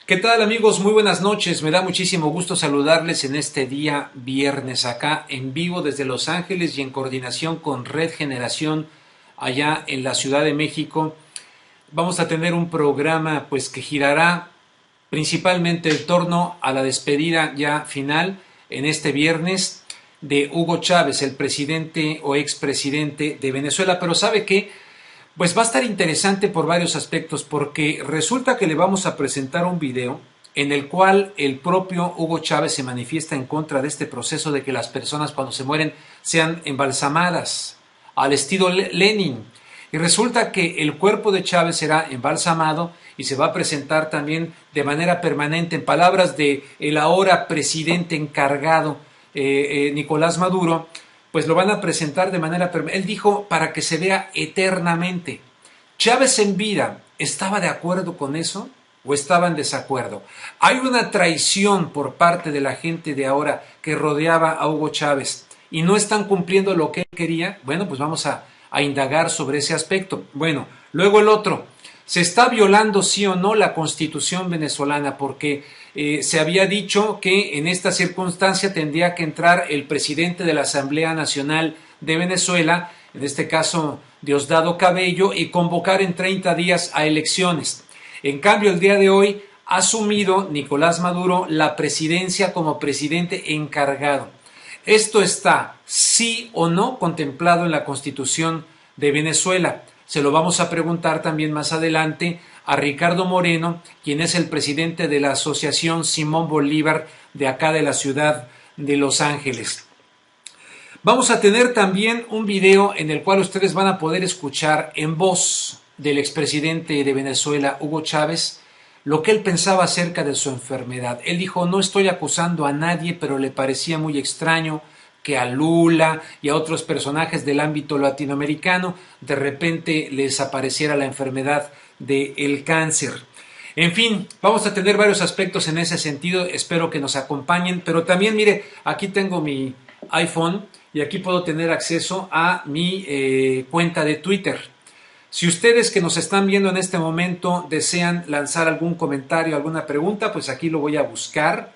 ¿Qué tal, amigos? Muy buenas noches. Me da muchísimo gusto saludarles en este día viernes acá en vivo desde Los Ángeles y en coordinación con Red Generación allá en la Ciudad de México. Vamos a tener un programa pues que girará principalmente en torno a la despedida ya final en este viernes de Hugo Chávez, el presidente o expresidente de Venezuela. Pero ¿sabe qué? Pues va a estar interesante por varios aspectos, porque resulta que le vamos a presentar un video en el cual el propio Hugo Chávez se manifiesta en contra de este proceso de que las personas cuando se mueren sean embalsamadas al estilo Lenin. Y resulta que el cuerpo de Chávez será embalsamado y se va a presentar también de manera permanente, en palabras de el ahora presidente encargado, Nicolás Maduro, pues lo van a presentar de manera permanente. Él dijo para que se vea eternamente. Chávez en vida, ¿estaba de acuerdo con eso o estaba en desacuerdo? Hay una traición por parte de la gente de ahora que rodeaba a Hugo Chávez y no están cumpliendo lo que él quería. Bueno, pues vamos a indagar sobre ese aspecto. Bueno, luego el otro. ¿Se está violando sí o no la Constitución venezolana? Porque se había dicho que en esta circunstancia tendría que entrar el presidente de la Asamblea Nacional de Venezuela, en este caso Diosdado Cabello, y convocar en 30 días a elecciones. En cambio, el día de hoy ha asumido Nicolás Maduro la presidencia como presidente encargado. ¿Esto está, sí o no, contemplado en la Constitución de Venezuela? Se lo vamos a preguntar también más adelante a Ricardo Moreno, quien es el presidente de la Asociación Simón Bolívar de acá de la ciudad de Los Ángeles. Vamos a tener también un video en el cual ustedes van a poder escuchar en voz del expresidente de Venezuela, Hugo Chávez, lo que él pensaba acerca de su enfermedad. Él dijo: no estoy acusando a nadie, pero le parecía muy extraño que a Lula y a otros personajes del ámbito latinoamericano de repente les apareciera la enfermedad del cáncer. En fin, vamos a tener varios aspectos en ese sentido, espero que nos acompañen, pero también mire, aquí tengo mi iPhone y aquí puedo tener acceso a mi cuenta de Twitter. Si ustedes que nos están viendo en este momento desean lanzar algún comentario, alguna pregunta, pues aquí lo voy a buscar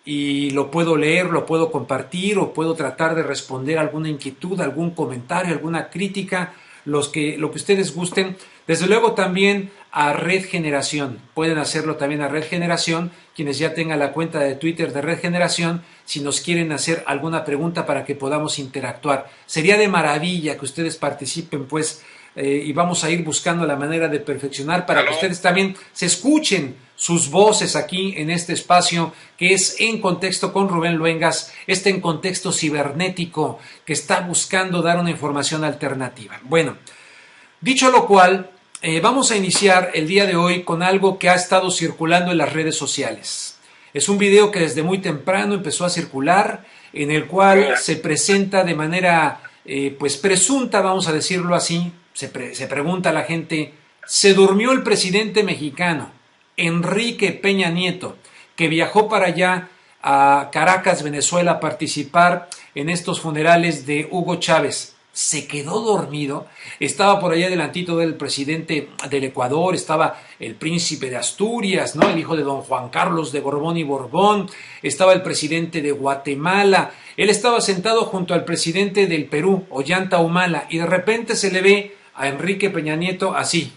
y lo puedo leer, lo puedo compartir o puedo tratar de responder alguna inquietud, algún comentario, alguna crítica, lo que ustedes gusten. Desde luego también a Red Generación, pueden hacerlo también a Red Generación, quienes ya tengan la cuenta de Twitter de Red Generación, si nos quieren hacer alguna pregunta para que podamos interactuar. Sería de maravilla que ustedes participen, pues, y vamos a ir buscando la manera de perfeccionar para que ustedes también se escuchen sus voces aquí en este espacio que es En Contexto con Rubén Luengas, En Contexto cibernético que está buscando dar una información alternativa. Bueno, dicho lo cual, vamos a iniciar el día de hoy con algo que ha estado circulando en las redes sociales. Es un video que desde muy temprano empezó a circular, en el cual se presenta de manera pues presunta, vamos a decirlo así. Se pregunta a la gente: ¿se durmió el presidente mexicano Enrique Peña Nieto, que viajó para allá a Caracas, Venezuela, a participar en estos funerales de Hugo Chávez? ¿Se quedó dormido? Estaba por allá delantito del presidente del Ecuador, estaba el príncipe de Asturias, ¿no?, el hijo de don Juan Carlos de Borbón y Borbón, estaba el presidente de Guatemala, él estaba sentado junto al presidente del Perú, Ollanta Humala, y de repente se le ve a Enrique Peña Nieto así.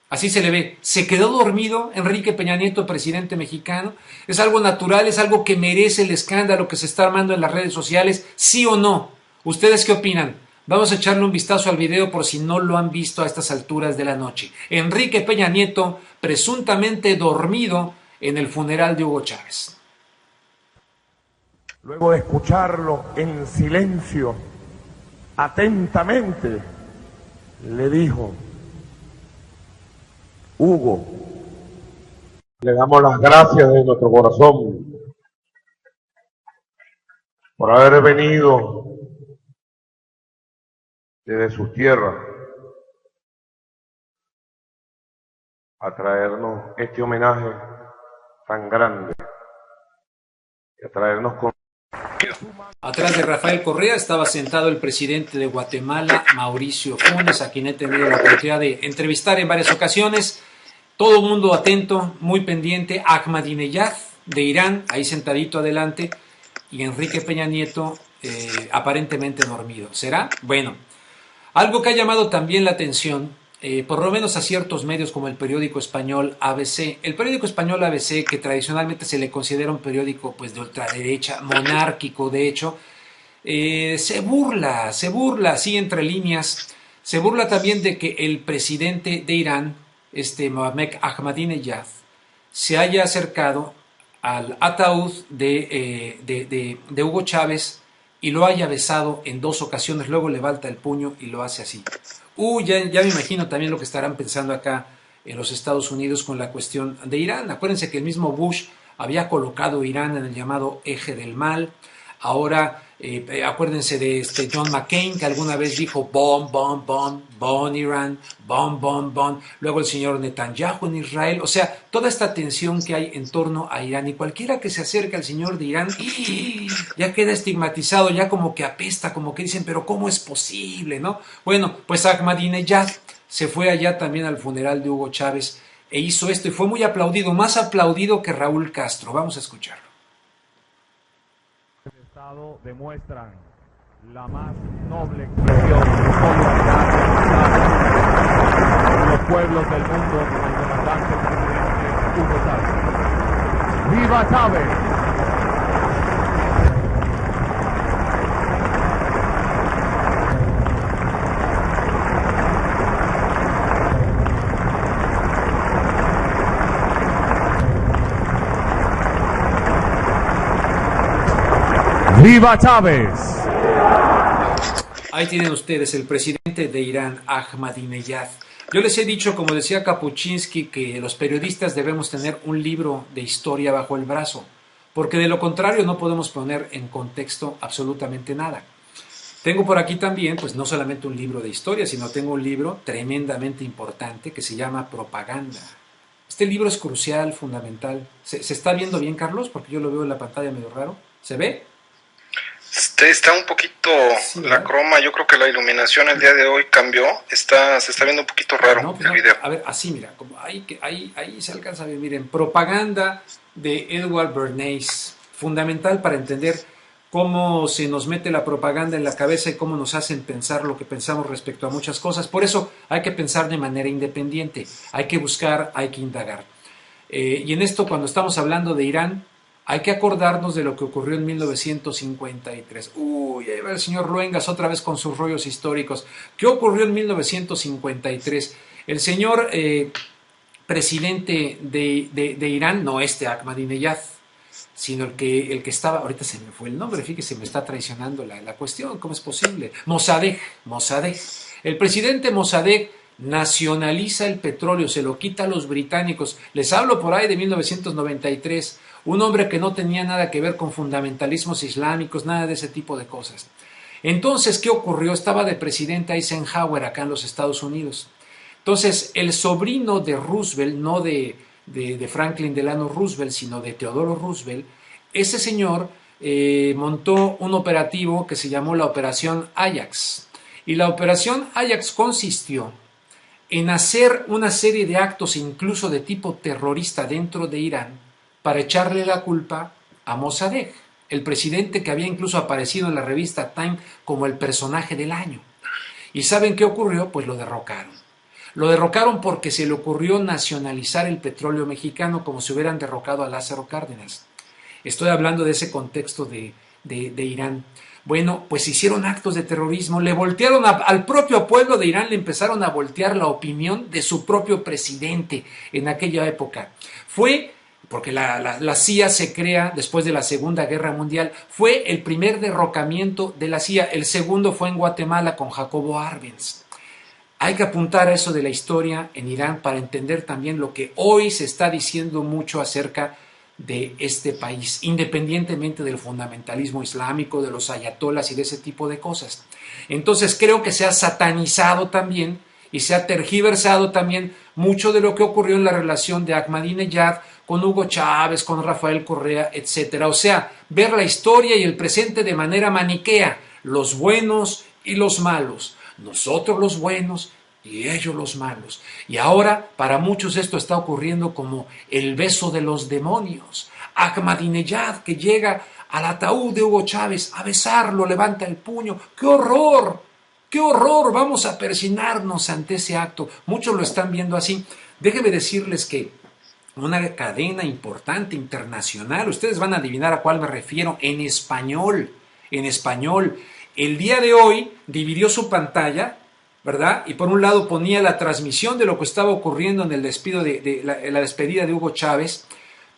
Así se le ve. ¿Se quedó dormido Enrique Peña Nieto, presidente mexicano? ¿Es algo natural? ¿Es algo que merece el escándalo que se está armando en las redes sociales? ¿Sí o no? ¿Ustedes qué opinan? Vamos a echarle un vistazo al video por si no lo han visto a estas alturas de la noche. Enrique Peña Nieto, presuntamente dormido en el funeral de Hugo Chávez. Luego de escucharlo en silencio, atentamente, le dijo: Hugo, le damos las gracias de nuestro corazón por haber venido desde sus tierras a traernos este homenaje tan grande y a traernos con... Atrás de Rafael Correa estaba sentado el presidente de Guatemala, Mauricio Funes, a quien he tenido la oportunidad de entrevistar en varias ocasiones. todo el mundo atento, muy pendiente. Ahmadinejad de Irán, ahí sentadito adelante, y Enrique Peña Nieto aparentemente dormido. ¿Será? Bueno, algo que ha llamado también la atención, por lo menos a ciertos medios como el periódico español ABC. El periódico español ABC, que tradicionalmente se le considera un periódico pues de ultraderecha, monárquico de hecho, se burla, así entre líneas, se burla también de que el presidente de Irán, Mohamed Ahmadinejad, se haya acercado al ataúd de Hugo Chávez y lo haya besado en 2 ocasiones, luego levanta el puño y lo hace así. Ya me imagino también lo que estarán pensando acá en los Estados Unidos con la cuestión de Irán. Acuérdense que el mismo Bush había colocado Irán en el llamado eje del mal. Ahora, acuérdense de John McCain, que alguna vez dijo bomb, bomb, bomb, bomb Irán, bomb, bomb, bomb. Luego el señor Netanyahu en Israel. O sea, toda esta tensión que hay en torno a Irán. Y cualquiera que se acerque al señor de Irán, ya queda estigmatizado, ya como que apesta, como que dicen, pero ¿cómo es posible, no? Bueno, pues Ahmadinejad se fue allá también al funeral de Hugo Chávez e hizo esto y fue muy aplaudido, más aplaudido que Raúl Castro. Vamos a escucharlo. Demuestran la más noble expresión de solidaridad con los pueblos del mundo con el comandante presidente Hugo Chávez. ¡Viva Chávez! ¡Viva Chávez! Ahí tienen ustedes el presidente de Irán, Ahmadinejad. Yo les he dicho, como decía Kapuczynski, que los periodistas debemos tener un libro de historia bajo el brazo, porque de lo contrario no podemos poner en contexto absolutamente nada. Tengo por aquí también, pues no solamente un libro de historia, sino tengo un libro tremendamente importante que se llama Propaganda. Este libro es crucial, fundamental. ¿Se está viendo bien, Carlos? Porque yo lo veo en la pantalla medio raro. ¿Se ve? Está un poquito sí, la croma, yo creo que la iluminación el día de hoy cambió, se está viendo un poquito raro no, pues el video. A ver, así mira, como ahí se alcanza a ver, miren, Propaganda de Edward Bernays, fundamental para entender cómo se nos mete la propaganda en la cabeza y cómo nos hacen pensar lo que pensamos respecto a muchas cosas. Por eso hay que pensar de manera independiente, hay que buscar, hay que indagar. Y en esto, cuando estamos hablando de Irán, hay que acordarnos de lo que ocurrió en 1953. Uy, ahí va el señor Luengas otra vez con sus rollos históricos. ¿Qué ocurrió en 1953? El señor presidente de Irán, no Ahmadinejad, sino el que estaba, ahorita se me fue el nombre, fíjese, me está traicionando la cuestión, ¿cómo es posible? Mossadegh. El presidente Mossadegh nacionaliza el petróleo, se lo quita a los británicos. Les hablo por ahí de 1993. Un hombre que no tenía nada que ver con fundamentalismos islámicos, nada de ese tipo de cosas. Entonces, ¿qué ocurrió? Estaba de presidente Eisenhower acá en los Estados Unidos. Entonces, el sobrino de Roosevelt, no de Franklin Delano Roosevelt, sino de Teodoro Roosevelt, ese señor montó un operativo que se llamó la Operación Ajax. Y la Operación Ajax consistió en hacer una serie de actos, incluso de tipo terrorista dentro de Irán, para echarle la culpa a Mossadegh, el presidente que había incluso aparecido en la revista Time como el personaje del año. ¿Y saben qué ocurrió? Pues lo derrocaron. Lo derrocaron porque se le ocurrió nacionalizar el petróleo mexicano como si hubieran derrocado a Lázaro Cárdenas. Estoy hablando de ese contexto de Irán. Bueno, pues hicieron actos de terrorismo, le voltearon al propio pueblo de Irán, le empezaron a voltear la opinión de su propio presidente en aquella época. Fue porque la CIA se crea después de la Segunda Guerra Mundial, fue el primer derrocamiento de la CIA, el segundo fue en Guatemala con Jacobo Arbenz. Hay que apuntar a eso de la historia en Irán para entender también lo que hoy se está diciendo mucho acerca de este país, independientemente del fundamentalismo islámico, de los ayatolas y de ese tipo de cosas. Entonces creo que se ha satanizado también y se ha tergiversado también mucho de lo que ocurrió en la relación de Ahmadinejad con Hugo Chávez, con Rafael Correa, etc. O sea, ver la historia y el presente de manera maniquea, los buenos y los malos. Nosotros los buenos, y ellos los malos. Y ahora para muchos esto está ocurriendo como el beso de los demonios. Ahmadinejad, que llega al ataúd de Hugo Chávez a besarlo, levanta el puño. ¡Qué horror! ¡Qué horror! Vamos a persignarnos ante ese acto. Muchos lo están viendo así. Déjenme decirles que una cadena importante internacional, ustedes van a adivinar a cuál me refiero, en español, el día de hoy dividió su pantalla, ¿verdad? Y por un lado ponía la transmisión de lo que estaba ocurriendo en el despido la despedida de Hugo Chávez,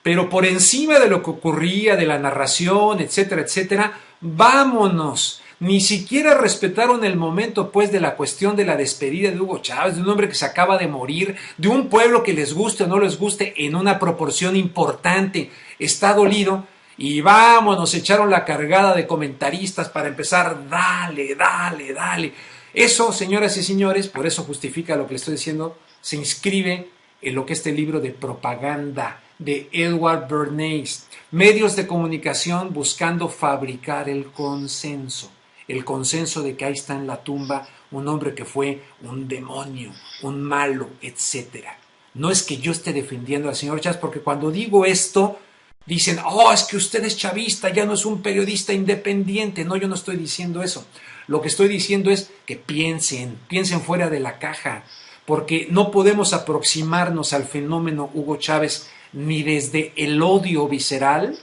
pero por encima de lo que ocurría, de la narración, etcétera, etcétera, vámonos. Ni siquiera respetaron el momento, pues, de la cuestión de la despedida de Hugo Chávez, de un hombre que se acaba de morir, de un pueblo que les guste o no les guste en una proporción importante, está dolido, y vámonos, echaron la cargada de comentaristas para empezar, dale, dale, dale. Eso, señoras y señores, por eso justifica lo que les estoy diciendo, se inscribe en lo que es este libro de propaganda de Edward Bernays, medios de comunicación buscando fabricar el consenso de que ahí está en la tumba un hombre que fue un demonio, un malo, etc. No es que yo esté defendiendo al señor Chávez, porque cuando digo esto, dicen, oh, es que usted es chavista, ya no es un periodista independiente. No, yo no estoy diciendo eso. Lo que estoy diciendo es que piensen fuera de la caja, porque no podemos aproximarnos al fenómeno Hugo Chávez ni desde el odio visceral,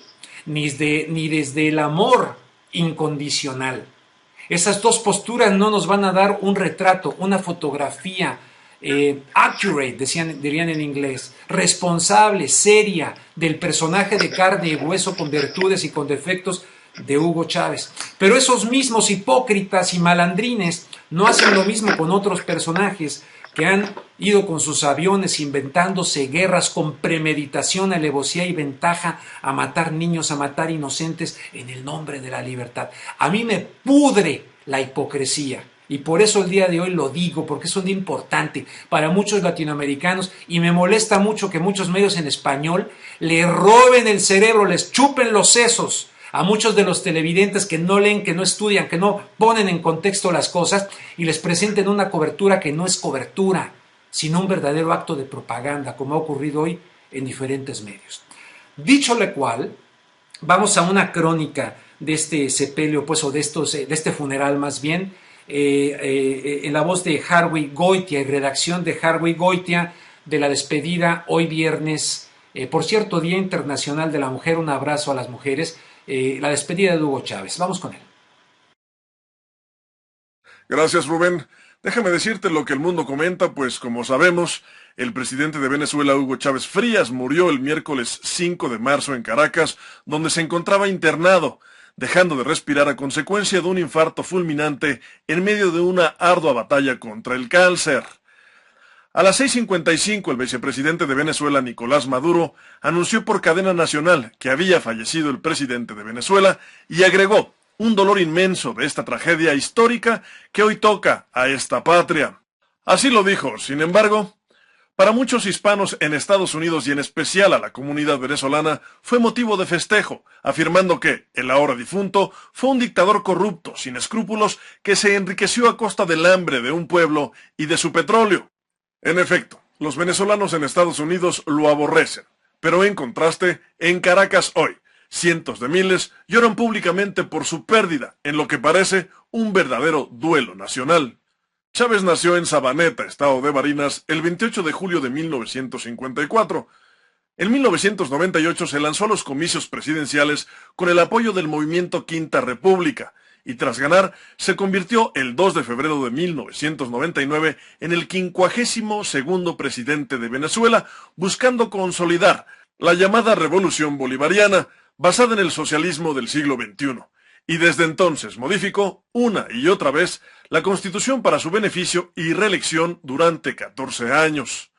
ni desde el amor incondicional. Esas dos posturas no nos van a dar un retrato, una fotografía accurate, dirían en inglés, responsable, seria, del personaje de carne y hueso con virtudes y con defectos de Hugo Chávez. Pero esos mismos hipócritas y malandrines no hacen lo mismo con otros personajes que han ido con sus aviones inventándose guerras con premeditación, alevosía y ventaja a matar niños, a matar inocentes en el nombre de la libertad. A mí me pudre la hipocresía y por eso el día de hoy lo digo, porque es un día importante para muchos latinoamericanos y me molesta mucho que muchos medios en español le roben el cerebro, les chupen los sesos a muchos de los televidentes que no leen, que no estudian, que no ponen en contexto las cosas y les presenten una cobertura que no es cobertura, sino un verdadero acto de propaganda, como ha ocurrido hoy en diferentes medios. Dicho lo cual, vamos a una crónica de este sepelio, pues, o de este funeral más bien, en la voz de Harvey Goitia y redacción de Harvey Goitia, de la despedida hoy viernes, por cierto, Día Internacional de la Mujer, un abrazo a las mujeres, la despedida de Hugo Chávez. Vamos con él. Gracias, Rubén. Déjame decirte lo que el mundo comenta, pues como sabemos, el presidente de Venezuela, Hugo Chávez Frías, murió el miércoles 5 de marzo en Caracas, donde se encontraba internado, dejando de respirar a consecuencia de un infarto fulminante en medio de una ardua batalla contra el cáncer. A las 6:55, el vicepresidente de Venezuela, Nicolás Maduro, anunció por cadena nacional que había fallecido el presidente de Venezuela y agregó un dolor inmenso de esta tragedia histórica que hoy toca a esta patria. Así lo dijo. Sin embargo, para muchos hispanos en Estados Unidos y en especial a la comunidad venezolana fue motivo de festejo, afirmando que el ahora difunto fue un dictador corrupto, sin escrúpulos, que se enriqueció a costa del hambre de un pueblo y de su petróleo. En efecto, los venezolanos en Estados Unidos lo aborrecen, pero en contraste, en Caracas hoy, cientos de miles lloran públicamente por su pérdida, en lo que parece un verdadero duelo nacional. Chávez nació en Sabaneta, estado de Barinas, el 28 de julio de 1954. En 1998 se lanzó a los comicios presidenciales con el apoyo del movimiento Quinta República, y tras ganar, se convirtió el 2 de febrero de 1999 en el 52º presidente de Venezuela, buscando consolidar la llamada Revolución Bolivariana, basada en el socialismo del siglo XXI, y desde entonces modificó una y otra vez la Constitución para su beneficio y reelección durante 14 años.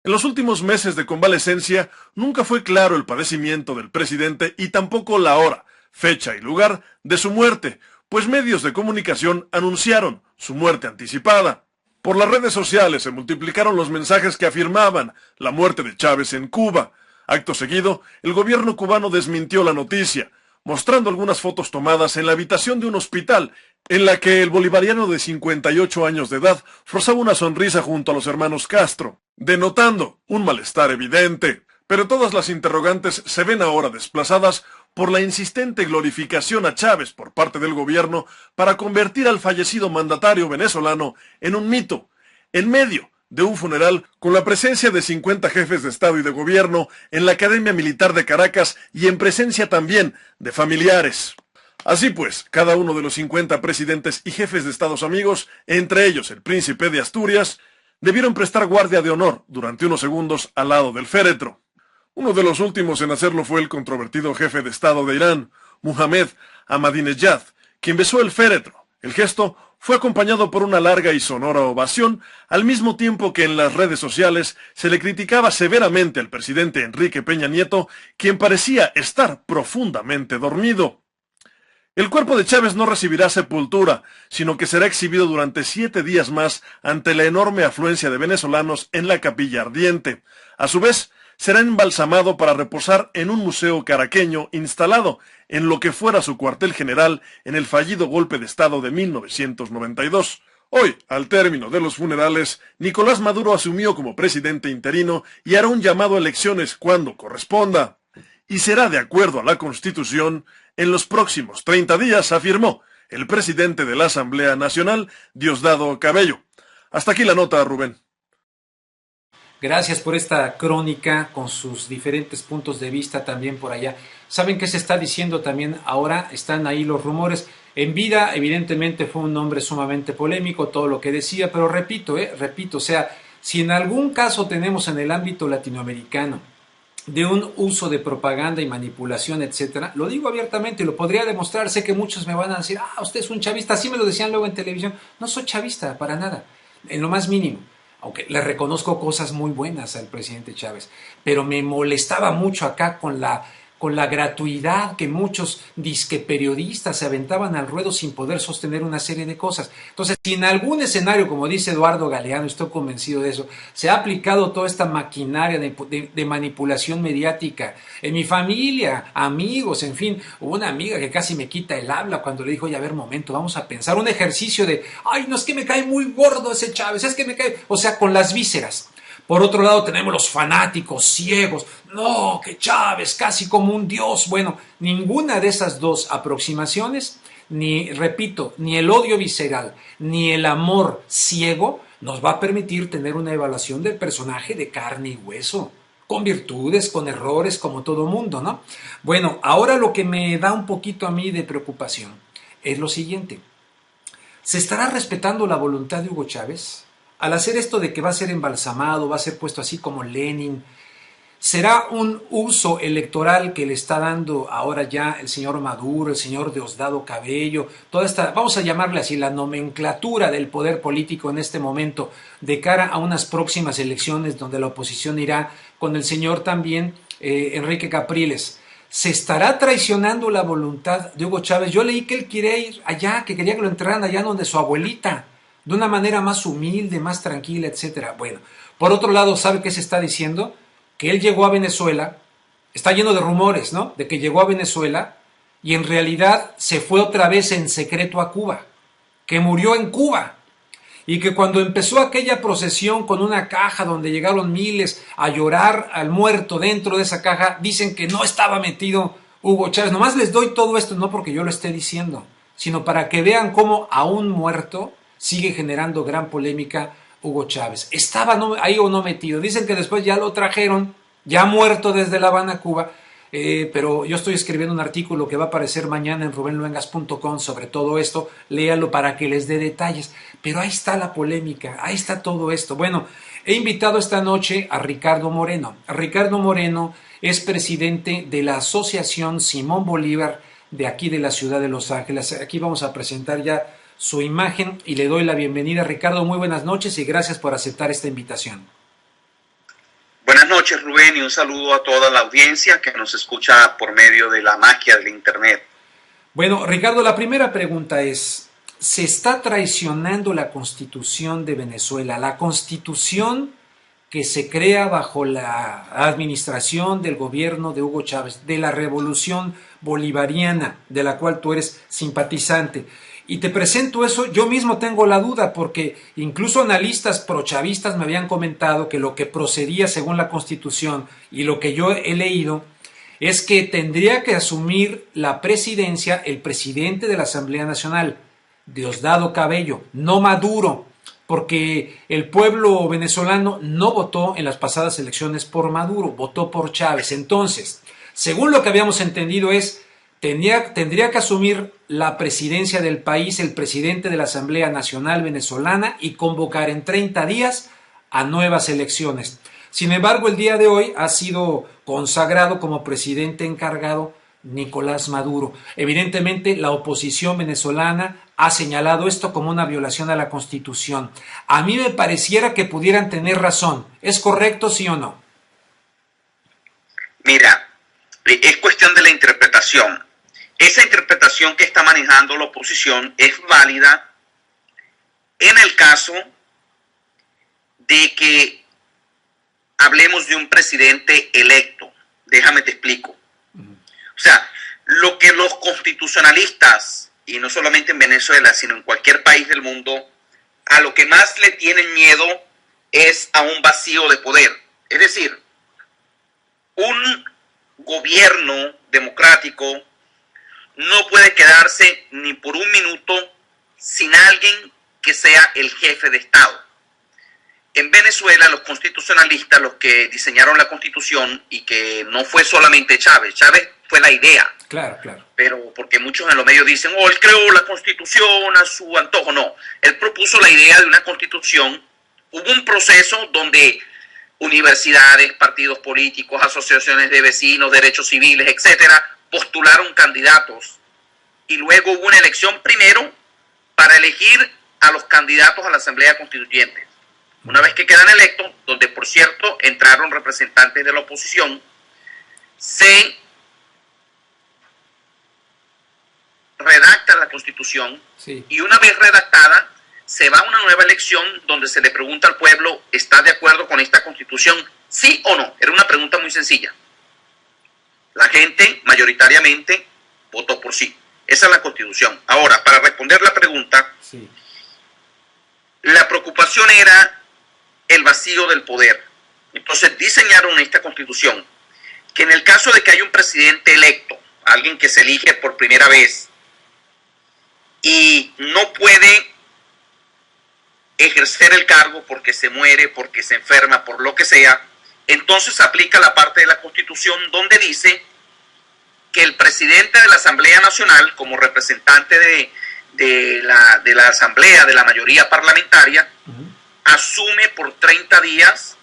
En los últimos meses de convalecencia nunca fue claro el padecimiento del presidente y tampoco la hora, fecha y lugar de su muerte, pues medios de comunicación anunciaron su muerte anticipada. Por las redes sociales se multiplicaron los mensajes que afirmaban la muerte de Chávez en Cuba. Acto seguido, el gobierno cubano desmintió la noticia, mostrando algunas fotos tomadas en la habitación de un hospital en la que el bolivariano de 58 años de edad forzaba una sonrisa junto a los hermanos Castro, denotando un malestar evidente. Pero todas las interrogantes se ven ahora desplazadas por la insistente glorificación a Chávez por parte del gobierno para convertir al fallecido mandatario venezolano en un mito, en medio de un funeral con la presencia de 50 jefes de Estado y de Gobierno en la Academia Militar de Caracas y en presencia también de familiares. Así pues, cada uno de los 50 presidentes y jefes de Estados amigos, entre ellos el príncipe de Asturias, debieron prestar guardia de honor durante unos segundos al lado del féretro. Uno de los últimos en hacerlo fue el controvertido jefe de Estado de Irán, Mohammad Ahmadinejad, quien besó el féretro. El gesto fue acompañado por una larga y sonora ovación, al mismo tiempo que en las redes sociales se le criticaba severamente al presidente Enrique Peña Nieto, quien parecía estar profundamente dormido. El cuerpo de Chávez no recibirá sepultura, sino que será exhibido durante 7 días más ante la enorme afluencia de venezolanos en la Capilla Ardiente. A su vez, será embalsamado para reposar en un museo caraqueño instalado en lo que fuera su cuartel general en el fallido golpe de Estado de 1992. Hoy, al término de los funerales, Nicolás Maduro asumió como presidente interino y hará un llamado a elecciones cuando corresponda. Y será de acuerdo a la Constitución en los próximos 30 días, afirmó el presidente de la Asamblea Nacional, Diosdado Cabello. Hasta aquí la nota, Rubén. Gracias por esta crónica con sus diferentes puntos de vista también por allá. ¿Saben qué se está diciendo también ahora? Están ahí los rumores. En vida, evidentemente, fue un hombre sumamente polémico, todo lo que decía, pero repito, o sea, si en algún caso tenemos en el ámbito latinoamericano de un uso de propaganda y manipulación, etcétera, lo digo abiertamente, lo podría demostrar. Sé que muchos me van a decir, usted es un chavista, así me lo decían luego en televisión. No soy chavista, para nada, en lo más mínimo. Aunque le reconozco cosas muy buenas al presidente Chávez, pero me molestaba mucho acá con la gratuidad que muchos disque periodistas se aventaban al ruedo sin poder sostener una serie de cosas. Entonces, si en algún escenario, como dice Eduardo Galeano, estoy convencido de eso, se ha aplicado toda esta maquinaria de manipulación mediática, en mi familia, amigos, en fin, hubo una amiga que casi me quita el habla cuando le dijo, oye, a ver, momento, vamos a pensar, un ejercicio de, no, es que me cae muy gordo ese Chávez, es que me cae, o sea, con las vísceras. Por otro lado tenemos los fanáticos ciegos, no, que Chávez casi como un dios. Bueno, ninguna de esas dos aproximaciones, ni el odio visceral, ni el amor ciego nos va a permitir tener una evaluación del personaje de carne y hueso, con virtudes, con errores, como todo mundo, ¿no? Bueno, ahora lo que me da un poquito a mí de preocupación es lo siguiente. ¿Se estará respetando la voluntad de Hugo Chávez? Al hacer esto de que va a ser embalsamado, va a ser puesto así como Lenin, ¿será un uso electoral que le está dando ahora ya el señor Maduro, el señor Diosdado Cabello, toda esta, vamos a llamarle así, la nomenclatura del poder político en este momento, de cara a unas próximas elecciones donde la oposición irá con el señor también Enrique Capriles? ¿Se estará traicionando la voluntad de Hugo Chávez? Yo leí que él quiere ir allá, que quería que lo enterraran allá donde su abuelita, de una manera más humilde, más tranquila, etcétera. Bueno, por otro lado, ¿sabe qué se está diciendo? Que él llegó a Venezuela, está lleno de rumores, ¿no? De que llegó a Venezuela y en realidad se fue otra vez en secreto a Cuba, que murió en Cuba y que cuando empezó aquella procesión con una caja donde llegaron miles a llorar al muerto dentro de esa caja, dicen que no estaba metido Hugo Chávez. Nomás les doy todo esto, no porque yo lo esté diciendo, sino para que vean cómo aún muerto sigue generando gran polémica Hugo Chávez. ¿Estaba ahí o no metido? Dicen que después ya lo trajeron, ya muerto desde La Habana, Cuba, pero yo estoy escribiendo un artículo que va a aparecer mañana en rubenluengas.com sobre todo esto, léalo para que les dé detalles. Pero ahí está la polémica, ahí está todo esto. Bueno, he invitado esta noche a Ricardo Moreno. Ricardo Moreno es presidente de la Asociación Simón Bolívar de aquí de la ciudad de Los Ángeles. Aquí vamos a presentar ya su imagen y le doy la bienvenida. Ricardo, muy buenas noches y gracias por aceptar esta invitación. Buenas noches, Rubén, y un saludo a toda la audiencia que nos escucha por medio de la magia del Internet. Bueno, Ricardo, la primera pregunta es, ¿se está traicionando la Constitución de Venezuela? La Constitución que se crea bajo la administración del gobierno de Hugo Chávez, de la revolución bolivariana, de la cual tú eres simpatizante. Y te presento eso, yo mismo tengo la duda, porque incluso analistas prochavistas me habían comentado que lo que procedía según la Constitución y lo que yo he leído es que tendría que asumir la presidencia el presidente de la Asamblea Nacional, Diosdado Cabello, no Maduro, porque el pueblo venezolano no votó en las pasadas elecciones por Maduro, votó por Chávez. Entonces, según lo que habíamos entendido tendría que asumir la presidencia del país el presidente de la Asamblea Nacional Venezolana y convocar en 30 días a nuevas elecciones. Sin embargo, el día de hoy ha sido consagrado como presidente encargado Nicolás Maduro. Evidentemente, la oposición venezolana ha señalado esto como una violación a la Constitución. A mí me pareciera que pudieran tener razón. ¿Es correcto, sí o no? Mira, es cuestión de la interpretación. Esa interpretación que está manejando la oposición es válida en el caso de que hablemos de un presidente electo. Déjame te explico. O sea, lo que los constitucionalistas, y no solamente en Venezuela, sino en cualquier país del mundo, a lo que más le tienen miedo es a un vacío de poder. Es decir, un gobierno democrático no puede quedarse ni por un minuto sin alguien que sea el jefe de Estado. En Venezuela, los constitucionalistas, los que diseñaron la Constitución, y que no fue solamente Chávez fue la idea. Claro, claro. Pero porque muchos en los medios dicen, él creó la Constitución a su antojo. No, él propuso la idea de una Constitución. Hubo un proceso donde universidades, partidos políticos, asociaciones de vecinos, derechos civiles, etcétera, postularon candidatos. Y luego hubo una elección primero para elegir a los candidatos a la Asamblea Constituyente. Una vez que quedan electos, donde por cierto entraron representantes de la oposición, se redacta la Constitución, sí. Y una vez redactada, se va a una nueva elección donde se le pregunta al pueblo, ¿está de acuerdo con esta Constitución? ¿Sí o no? Era una pregunta muy sencilla. La gente mayoritariamente votó por sí. Esa es la Constitución. Ahora, para responder la pregunta, sí. La preocupación era el vacío del poder. Entonces diseñaron esta Constitución, que en el caso de que haya un presidente electo, alguien que se elige por primera vez, y no puede ejercer el cargo porque se muere, porque se enferma, por lo que sea, entonces aplica la parte de la Constitución donde dice que el presidente de la Asamblea Nacional, como representante de la Asamblea, de la mayoría parlamentaria, asume por 30 días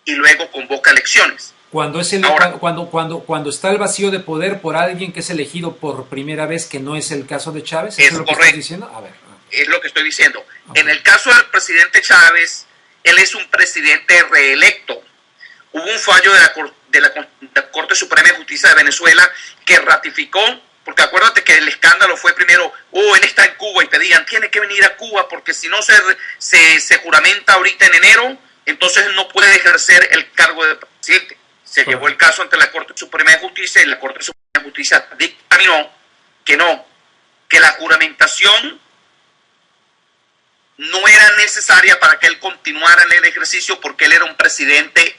y luego convoca elecciones. Cuando está el vacío de poder por alguien que es elegido por primera vez, que no es el caso de Chávez, ¿es lo que estás diciendo? A ver. Es lo que estoy diciendo. Okay. En el caso del presidente Chávez, él es un presidente reelecto. Hubo un fallo de la Corte Suprema de Justicia de Venezuela que ratificó, porque acuérdate que el escándalo fue primero, él está en Cuba, y pedían, tiene que venir a Cuba, porque si no se juramenta ahorita en enero, entonces no puede ejercer el cargo de presidente. Se llevó el caso ante la Corte Suprema de Justicia, y la Corte Suprema de Justicia dictaminó que no, que la juramentación no era necesaria para que él continuara en el ejercicio, porque él era un presidente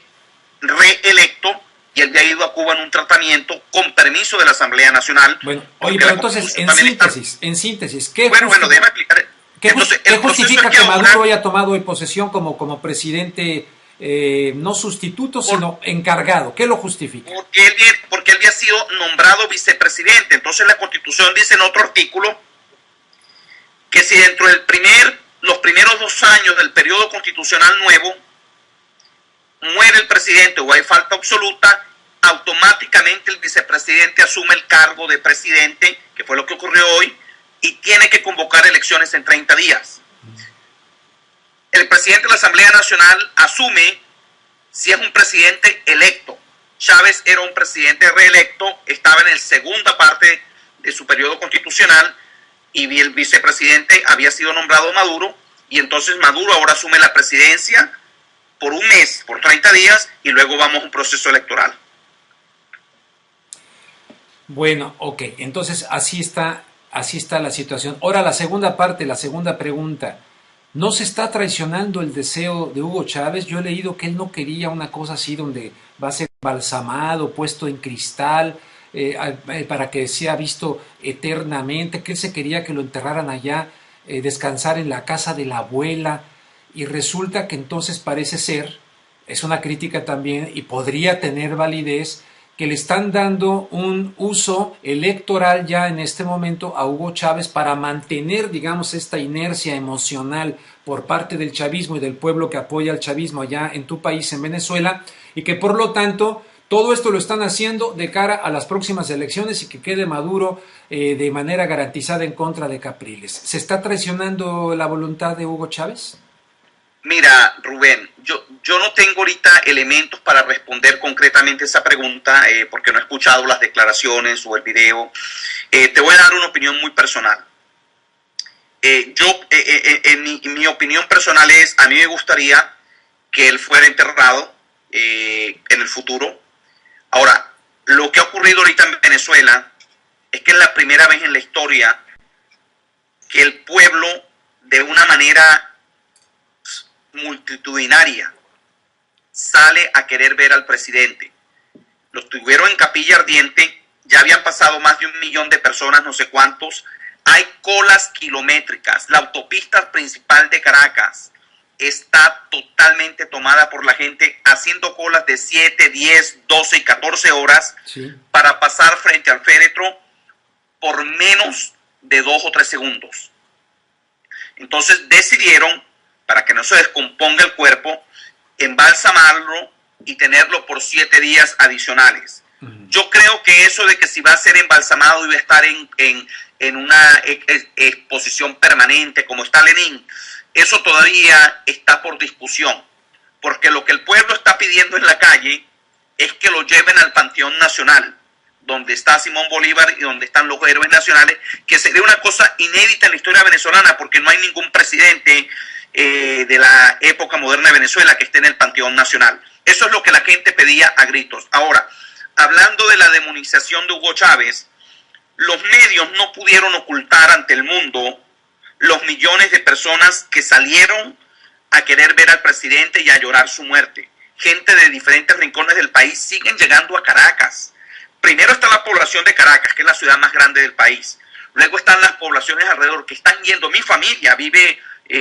reelecto y él había ido a Cuba en un tratamiento con permiso de la Asamblea Nacional. Bueno, oye, pero entonces, en síntesis, ¿qué déjame explicar. ¿Qué justifica que Maduro haya tomado hoy posesión como presidente, no sustituto, sino encargado? ¿Qué lo justifica? Porque él había sido nombrado vicepresidente. Entonces la Constitución dice en otro artículo que si dentro de los primeros 2 años del periodo constitucional nuevo muere el presidente o hay falta absoluta, automáticamente el vicepresidente asume el cargo de presidente, que fue lo que ocurrió hoy, y tiene que convocar elecciones en 30 días. El presidente de la Asamblea Nacional asume si es un presidente electo. Chávez era un presidente reelecto, estaba en la segunda parte de su periodo constitucional, y el vicepresidente había sido nombrado Maduro, y entonces Maduro ahora asume la presidencia por un mes, por 30 días, y luego vamos a un proceso electoral. Bueno, ok, entonces así está así está la situación. Ahora la segunda parte, la segunda pregunta. ¿No se está traicionando el deseo de Hugo Chávez? Yo he leído que él no quería una cosa así donde va a ser embalsamado, puesto en cristal, para que sea visto eternamente, que él se quería que lo enterraran allá, descansar en la casa de la abuela, y resulta que entonces parece ser, es una crítica también y podría tener validez, que le están dando un uso electoral ya en este momento a Hugo Chávez para mantener, digamos, esta inercia emocional por parte del chavismo y del pueblo que apoya al chavismo allá en tu país, en Venezuela, y que por lo tanto todo esto lo están haciendo de cara a las próximas elecciones y que quede Maduro de manera garantizada en contra de Capriles. ¿Se está traicionando la voluntad de Hugo Chávez? Mira, Rubén, yo no tengo ahorita elementos para responder concretamente esa pregunta porque no he escuchado las declaraciones o el video. Te voy a dar una opinión muy personal. Mi opinión personal es, a mí me gustaría que él fuera enterrado en el futuro. Ahora, lo que ha ocurrido ahorita en Venezuela es que es la primera vez en la historia que el pueblo, de una manera multitudinaria, sale a querer ver al presidente. Los tuvieron en Capilla Ardiente, ya habían pasado más de 1 millón de personas, no sé cuántos. Hay colas kilométricas. La autopista principal de Caracas está totalmente tomada por la gente, haciendo colas de 7, 10, 12 y 14 horas para pasar frente al féretro por menos de 2 o 3 segundos. Entonces decidieron, para que no se descomponga el cuerpo, embalsamarlo y tenerlo por 7 días adicionales. Yo creo que eso de que si va a ser embalsamado y va a estar en una exposición permanente como está Lenin, eso todavía está por discusión, porque lo que el pueblo está pidiendo en la calle es que lo lleven al Panteón Nacional, donde está Simón Bolívar y donde están los héroes nacionales, que sería una cosa inédita en la historia venezolana, porque no hay ningún presidente de la época moderna de Venezuela que esté en el Panteón Nacional. Eso es lo que la gente pedía a gritos. Ahora, hablando de la demonización de Hugo Chávez, los medios no pudieron ocultar ante el mundo los millones de personas que salieron a querer ver al presidente y a llorar su muerte. Gente de diferentes rincones del país siguen llegando a Caracas. Primero está la población de Caracas, que es la ciudad más grande del país. Luego están las poblaciones alrededor que están yendo. Mi familia vive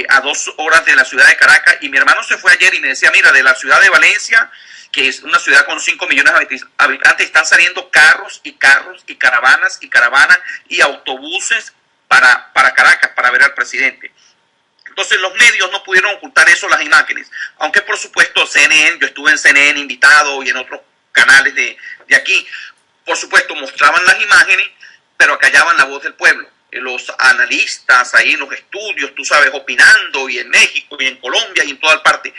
a 2 horas de la ciudad de Caracas, y mi hermano se fue ayer y me decía, mira, de la ciudad de Valencia, que es una ciudad con 5 millones de habitantes, están saliendo carros y caravanas y autobuses para Caracas para ver al presidente. Entonces los medios no pudieron ocultar eso, las imágenes, aunque por supuesto CNN, yo estuve en CNN invitado y en otros canales de aquí, por supuesto mostraban las imágenes, pero acallaban la voz del pueblo. Los analistas ahí en los estudios, tú sabes, opinando, y en México, y en Colombia, y en toda parte.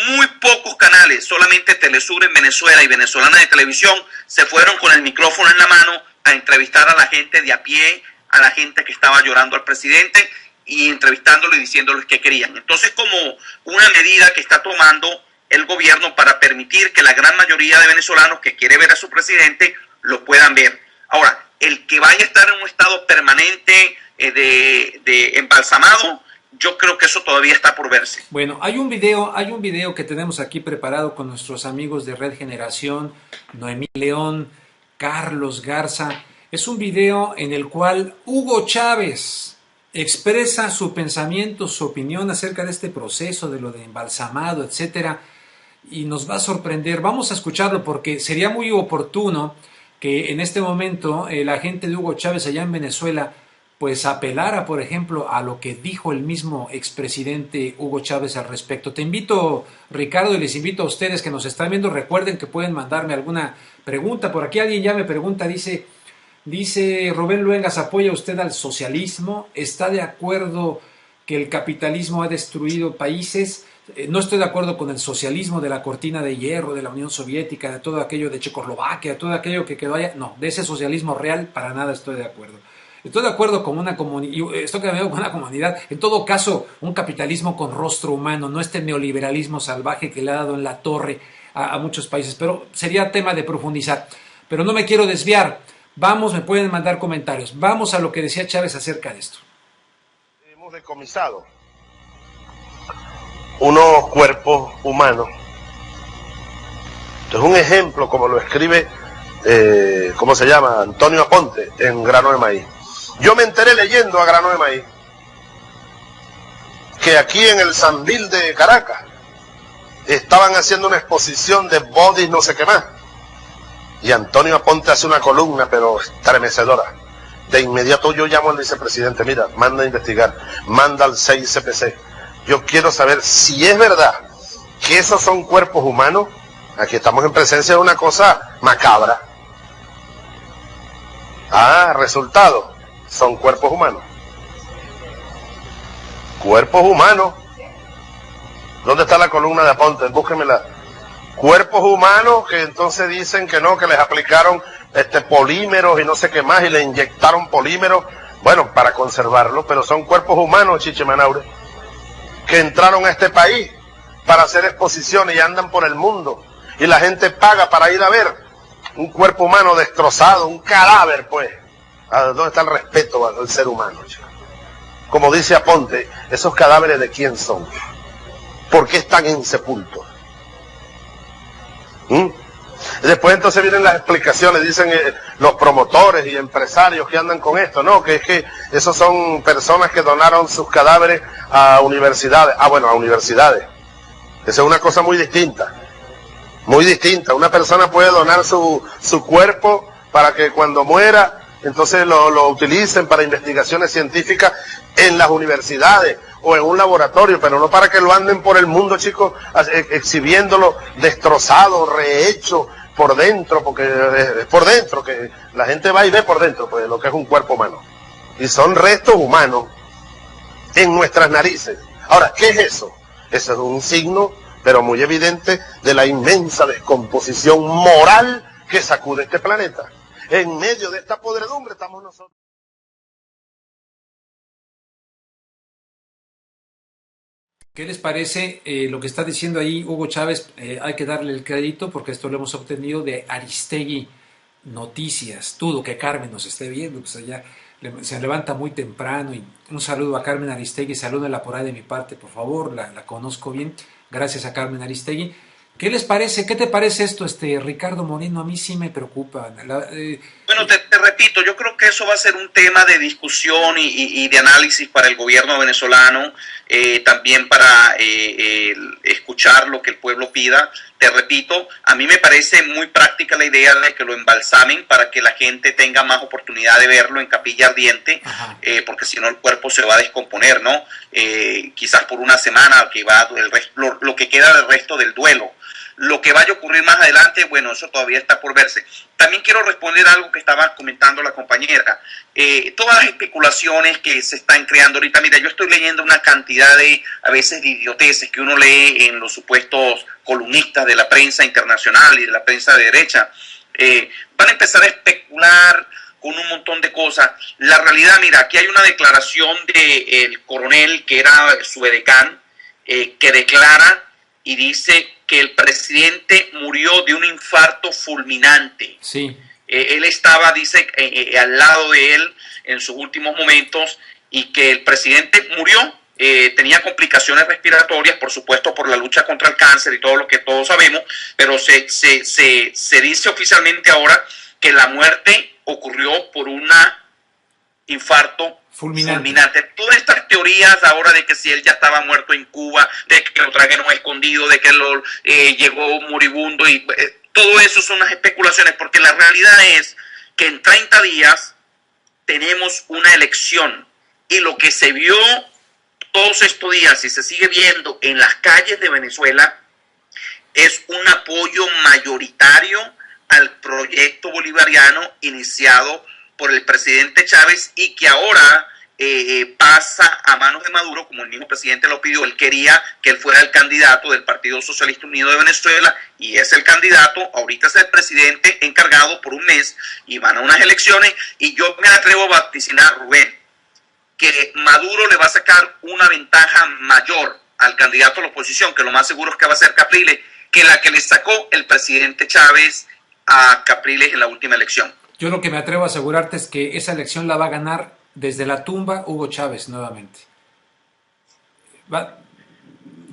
Muy pocos canales, solamente Telesur en Venezuela y Venezolana de Televisión, se fueron con el micrófono en la mano a entrevistar a la gente de a pie, a la gente que estaba llorando al presidente, y entrevistándolo y diciéndoles qué querían. Entonces, como una medida que está tomando el gobierno para permitir que la gran mayoría de venezolanos que quiere ver a su presidente lo puedan ver. Ahora, el que vaya a estar en un estado permanente de embalsamado, yo creo que eso todavía está por verse. Bueno, hay un video que tenemos aquí preparado con nuestros amigos de Red Generación, Noemí León, Carlos Garza. Es un video en el cual Hugo Chávez expresa su pensamiento, su opinión acerca de este proceso, de lo de embalsamado, etcétera, y nos va a sorprender. Vamos a escucharlo porque sería muy oportuno que en este momento la gente de Hugo Chávez allá en Venezuela pues apelara, por ejemplo, a lo que dijo el mismo expresidente Hugo Chávez al respecto. Te invito, Ricardo, y les invito a ustedes que nos están viendo, recuerden que pueden mandarme alguna pregunta. Por aquí alguien ya me pregunta, dice Rubén Luengas, ¿apoya usted al socialismo? ¿Está de acuerdo que el capitalismo ha destruido países? No estoy de acuerdo con el socialismo de la cortina de hierro, de la Unión Soviética, de todo aquello de Checoslovaquia, todo aquello que quedó allá. No, de ese socialismo real para nada estoy de acuerdo. Estoy de acuerdo con una comunidad, en todo caso, un capitalismo con rostro humano, no este neoliberalismo salvaje que le ha dado en la torre a muchos países, pero sería tema de profundizar. Pero no me quiero desviar, Vamos, me pueden mandar comentarios. Vamos a lo que decía Chávez acerca de esto. Hemos decomisado unos cuerpos humanos. Esto es un ejemplo, como lo escribe, ¿cómo se llama? Antonio Aponte, en Grano de Maíz. Yo me enteré leyendo a Grano de Maíz que aquí en el Sambil de Caracas estaban haciendo una exposición de bodies no sé qué más. Y Antonio Aponte hace una columna, pero estremecedora. De inmediato yo llamo al vicepresidente, mira, manda a investigar, manda al 6CPC. Yo quiero saber si es verdad que esos son cuerpos humanos. Aquí estamos en presencia de una cosa macabra. Resultado, son cuerpos humanos. Cuerpos humanos. ¿Dónde está la columna de Aponte? Búsquenmela. Cuerpos humanos que entonces dicen que no, que les aplicaron polímeros y no sé qué más, y le inyectaron polímeros, bueno, para conservarlos, pero son cuerpos humanos, Chiche Manaure, que entraron a este país para hacer exposiciones y andan por el mundo, y la gente paga para ir a ver un cuerpo humano destrozado, un cadáver, pues. ¿Dónde está el respeto al ser humano, chico? Como dice Aponte, ¿esos cadáveres de quién son? ¿Por qué están insepultos? Después entonces vienen las explicaciones, dicen los promotores y empresarios que andan con esto, no, que es que esos son personas que donaron sus cadáveres a universidades. Bueno, a universidades. Esa es una cosa muy distinta. Muy distinta. Una persona puede donar su cuerpo para que cuando muera, entonces lo utilicen para investigaciones científicas en las universidades o en un laboratorio, pero no para que lo anden por el mundo, chicos, exhibiéndolo destrozado, rehecho por dentro, porque es por dentro que la gente va y ve por dentro, pues lo que es un cuerpo humano. Y son restos humanos en nuestras narices. Ahora, ¿qué es eso? Eso es un signo, pero muy evidente, de la inmensa descomposición moral que sacude este planeta. En medio de esta podredumbre estamos nosotros. ¿Qué les parece lo que está diciendo ahí Hugo Chávez? Hay que darle el crédito porque esto lo hemos obtenido de Aristegui Noticias. Dudo que Carmen nos esté viendo, pues allá se levanta muy temprano. Y un saludo a Carmen Aristegui, salúdela por ahí de mi parte, por favor, la conozco bien. Gracias a Carmen Aristegui. ¿Qué les parece? ¿Qué te parece esto, Ricardo Moreno? A mí sí me preocupa. Bueno, te repito, yo creo que eso va a ser un tema de discusión y de análisis para el gobierno venezolano, también para escuchar lo que el pueblo pida. Te repito, a mí me parece muy práctica la idea de que lo embalsamen para que la gente tenga más oportunidad de verlo en capilla ardiente, porque si no el cuerpo se va a descomponer, ¿no? Quizás por una semana, que va lo que queda del resto del duelo. Lo que vaya a ocurrir más adelante, bueno, eso todavía está por verse. También quiero responder algo que estaba comentando la compañera. Todas las especulaciones que se están creando ahorita, mira, yo estoy leyendo una cantidad a veces de idioteces que uno lee en los supuestos columnistas de la prensa internacional y de la prensa de derecha. Van a empezar a especular con un montón de cosas. La realidad, mira, aquí hay una declaración del coronel que era su edecán, que declara y dice que el presidente murió de un infarto fulminante. Sí. Él estaba, dice, al lado de él en sus últimos momentos, y que el presidente murió, tenía complicaciones respiratorias, por supuesto, por la lucha contra el cáncer y todo lo que todos sabemos, pero se dice oficialmente ahora que la muerte ocurrió por un infarto fulminante. Todas estas teorías ahora de que si él ya estaba muerto en Cuba, de que lo trajeron escondido, de que llegó moribundo, y todo eso son unas especulaciones, porque la realidad es que en 30 días tenemos una elección, y lo que se vio todos estos días y se sigue viendo en las calles de Venezuela es un apoyo mayoritario al proyecto bolivariano iniciado por el presidente Chávez, y que ahora pasa a manos de Maduro, como el mismo presidente lo pidió. Él quería que él fuera el candidato del Partido Socialista Unido de Venezuela, y es el candidato. Ahorita es el presidente encargado por un mes, y van a unas elecciones, y yo me atrevo a vaticinar, Rubén, que Maduro le va a sacar una ventaja mayor al candidato a la oposición, que lo más seguro es que va a ser Capriles, que la que le sacó el presidente Chávez a Capriles en la última elección. Yo lo que me atrevo a asegurarte es que esa elección la va a ganar desde la tumba Hugo Chávez nuevamente.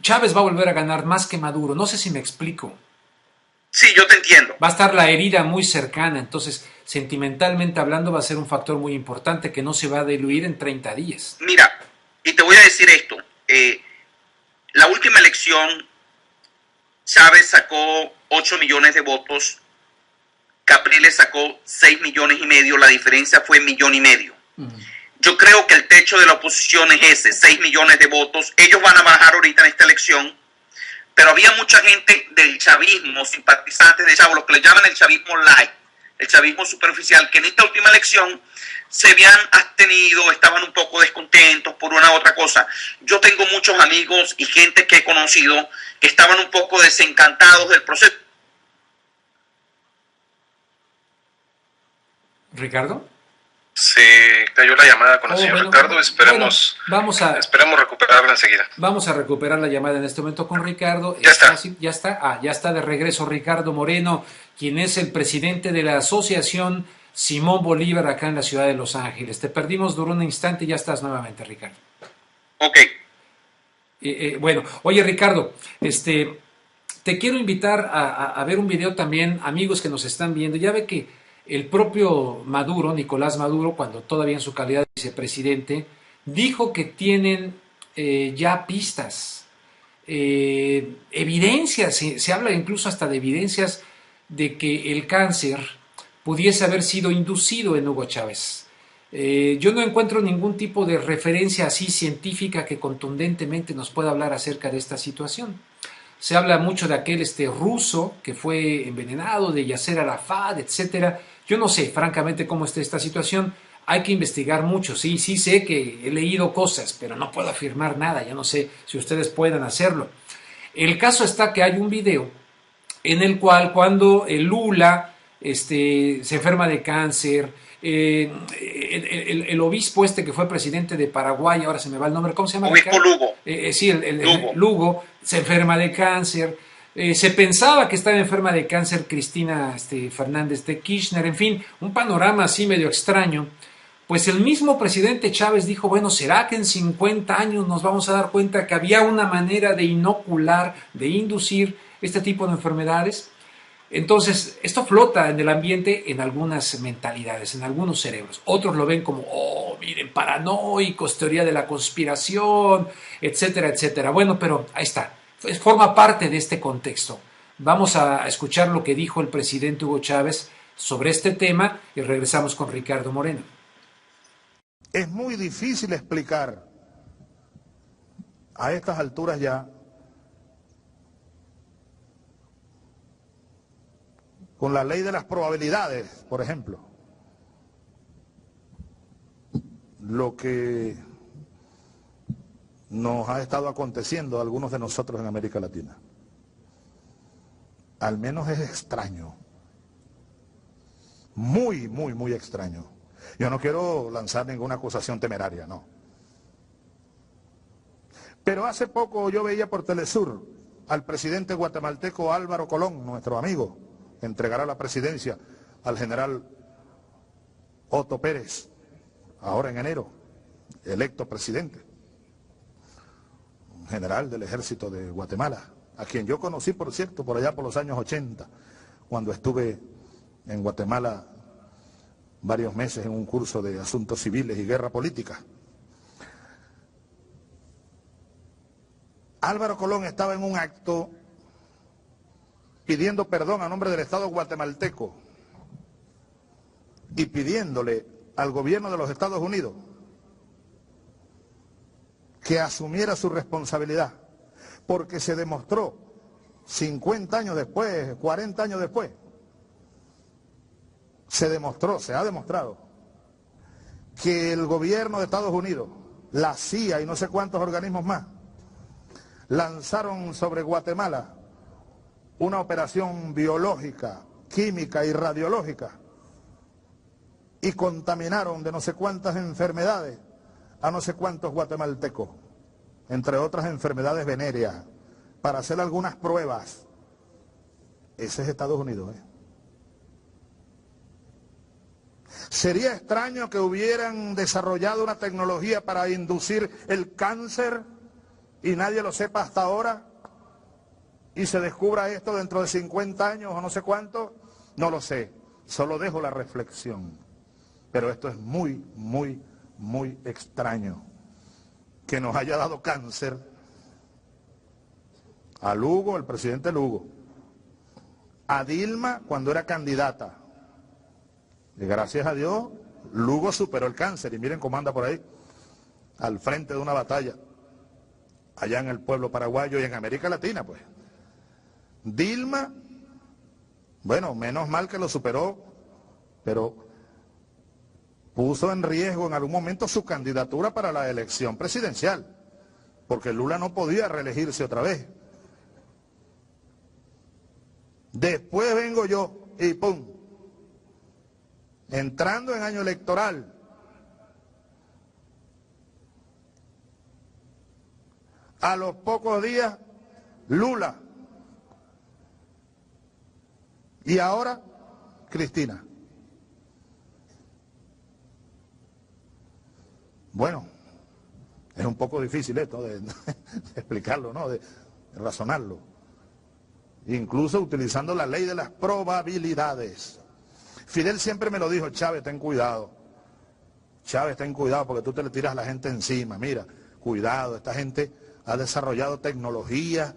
Chávez va a volver a ganar más que Maduro. No sé si me explico. Sí, yo te entiendo. Va a estar la herida muy cercana, entonces sentimentalmente hablando va a ser un factor muy importante que no se va a diluir en 30 días. Mira, y te voy a decir esto. La última elección, Chávez sacó 8 millones de votos, Capriles sacó 6 millones y medio, la diferencia fue 1,5 millones. Yo creo que el techo de la oposición es ese, 6 millones de votos. Ellos van a bajar ahorita en esta elección, pero había mucha gente del chavismo, simpatizantes de Chávez, lo que le llaman el chavismo light, el chavismo superficial, que en esta última elección se habían abstenido, estaban un poco descontentos por una u otra cosa. Yo tengo muchos amigos y gente que he conocido que estaban un poco desencantados del proceso. ¿Ricardo? Se cayó la llamada con el señor Ricardo, esperemos recuperarla enseguida. Vamos a recuperar la llamada en este momento con Ricardo. Ya está. Ya está de regreso Ricardo Moreno, quien es el presidente de la Asociación Simón Bolívar acá en la ciudad de Los Ángeles. Te perdimos por un instante y ya estás nuevamente, Ricardo. Ok. Bueno, oye Ricardo, te quiero invitar a ver un video también, amigos que nos están viendo. Ya ve que el propio Maduro, Nicolás Maduro, cuando todavía en su calidad de vicepresidente, dijo que tienen ya pistas, evidencias, se habla incluso hasta de evidencias de que el cáncer pudiese haber sido inducido en Hugo Chávez. Yo no encuentro ningún tipo de referencia así científica que contundentemente nos pueda hablar acerca de esta situación. Se habla mucho de aquel ruso que fue envenenado, de Yasser Arafat, etcétera. Yo no sé, francamente, cómo está esta situación. Hay que investigar mucho. Sí sé que he leído cosas, pero no puedo afirmar nada. Yo no sé si ustedes puedan hacerlo. El caso está que hay un video en el cual cuando Lula se enferma de cáncer, el obispo que fue presidente de Paraguay, ahora se me va el nombre, ¿cómo se llama? Obispo Lugo. Sí, Lugo se enferma de cáncer. Se pensaba que estaba enferma de cáncer Cristina Fernández de Kirchner, en fin, un panorama así medio extraño. Pues el mismo presidente Chávez dijo, bueno, ¿será que en 50 años nos vamos a dar cuenta que había una manera de inocular, de inducir este tipo de enfermedades? Entonces, esto flota en el ambiente en algunas mentalidades, en algunos cerebros. Otros lo ven como, miren, paranoicos, teoría de la conspiración, etcétera, etcétera. Bueno, pero ahí está. Forma parte de este contexto. Vamos a escuchar lo que dijo el presidente Hugo Chávez sobre este tema y regresamos con Ricardo Moreno. Es muy difícil explicar a estas alturas ya con la ley de las probabilidades, por ejemplo, lo que nos ha estado aconteciendo a algunos de nosotros en América Latina. Al menos es extraño. Muy, muy, muy extraño. Yo no quiero lanzar ninguna acusación temeraria, no. Pero hace poco yo veía por Telesur al presidente guatemalteco Álvaro Colón, nuestro amigo, entregará la presidencia al general Otto Pérez, ahora en enero, electo presidente. General del ejército de Guatemala, a quien yo conocí, por cierto, por allá por los años 80, cuando estuve en Guatemala varios meses en un curso de asuntos civiles y guerra política. Álvaro Colón estaba en un acto pidiendo perdón a nombre del Estado guatemalteco y pidiéndole al gobierno de los Estados Unidos que asumiera su responsabilidad, porque se demostró 50 años después, 40 años después, se ha demostrado que el gobierno de Estados Unidos, la CIA y no sé cuántos organismos más, lanzaron sobre Guatemala una operación biológica, química y radiológica y contaminaron de no sé cuántas enfermedades a no sé cuántos guatemaltecos, entre otras enfermedades venéreas, para hacer algunas pruebas. Ese es Estados Unidos, ¿Sería extraño que hubieran desarrollado una tecnología para inducir el cáncer y nadie lo sepa hasta ahora? ¿Y se descubra esto dentro de 50 años o no sé cuánto? No lo sé, solo dejo la reflexión. Pero esto es muy, muy, muy extraño. Que nos haya dado cáncer a Lugo, el presidente Lugo, a Dilma cuando era candidata. Y gracias a Dios, Lugo superó el cáncer y miren cómo anda por ahí, al frente de una batalla, allá en el pueblo paraguayo y en América Latina, pues. Dilma, bueno, menos mal que lo superó, pero puso en riesgo en algún momento su candidatura para la elección presidencial, porque Lula no podía reelegirse otra vez. Después vengo yo y ¡pum! Entrando en año electoral. A los pocos días, Lula. Y ahora, Cristina. Bueno, es un poco difícil esto de explicarlo, ¿no? De razonarlo. Incluso utilizando la ley de las probabilidades. Fidel siempre me lo dijo: Chávez, ten cuidado. Chávez, ten cuidado porque tú te le tiras a la gente encima. Mira, cuidado, esta gente ha desarrollado tecnología.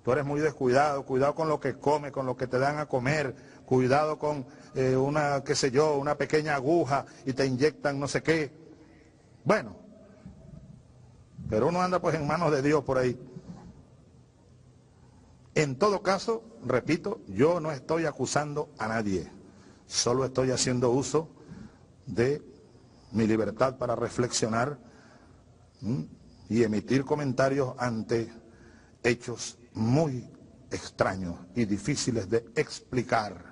Tú eres muy descuidado, cuidado con lo que comes, con lo que te dan a comer, cuidado con una, qué sé yo, una pequeña aguja y te inyectan no sé qué. Bueno, pero uno anda pues en manos de Dios por ahí. En todo caso, repito, yo no estoy acusando a nadie, solo estoy haciendo uso de mi libertad para reflexionar y emitir comentarios ante hechos muy extraños y difíciles de explicar.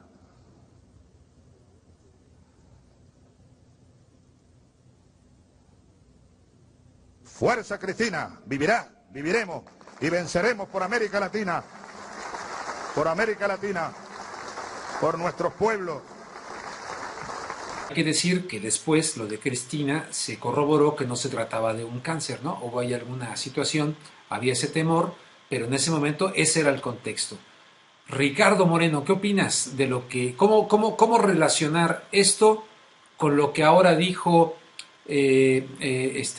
Fuerza Cristina, vivirá, viviremos y venceremos por América Latina, por nuestros pueblos. Hay que decir que después lo de Cristina se corroboró que no se trataba de un cáncer, ¿no? O hay alguna situación, había ese temor, pero en ese momento ese era el contexto. Ricardo Moreno, ¿qué opinas de lo que, cómo relacionar esto con lo que ahora dijo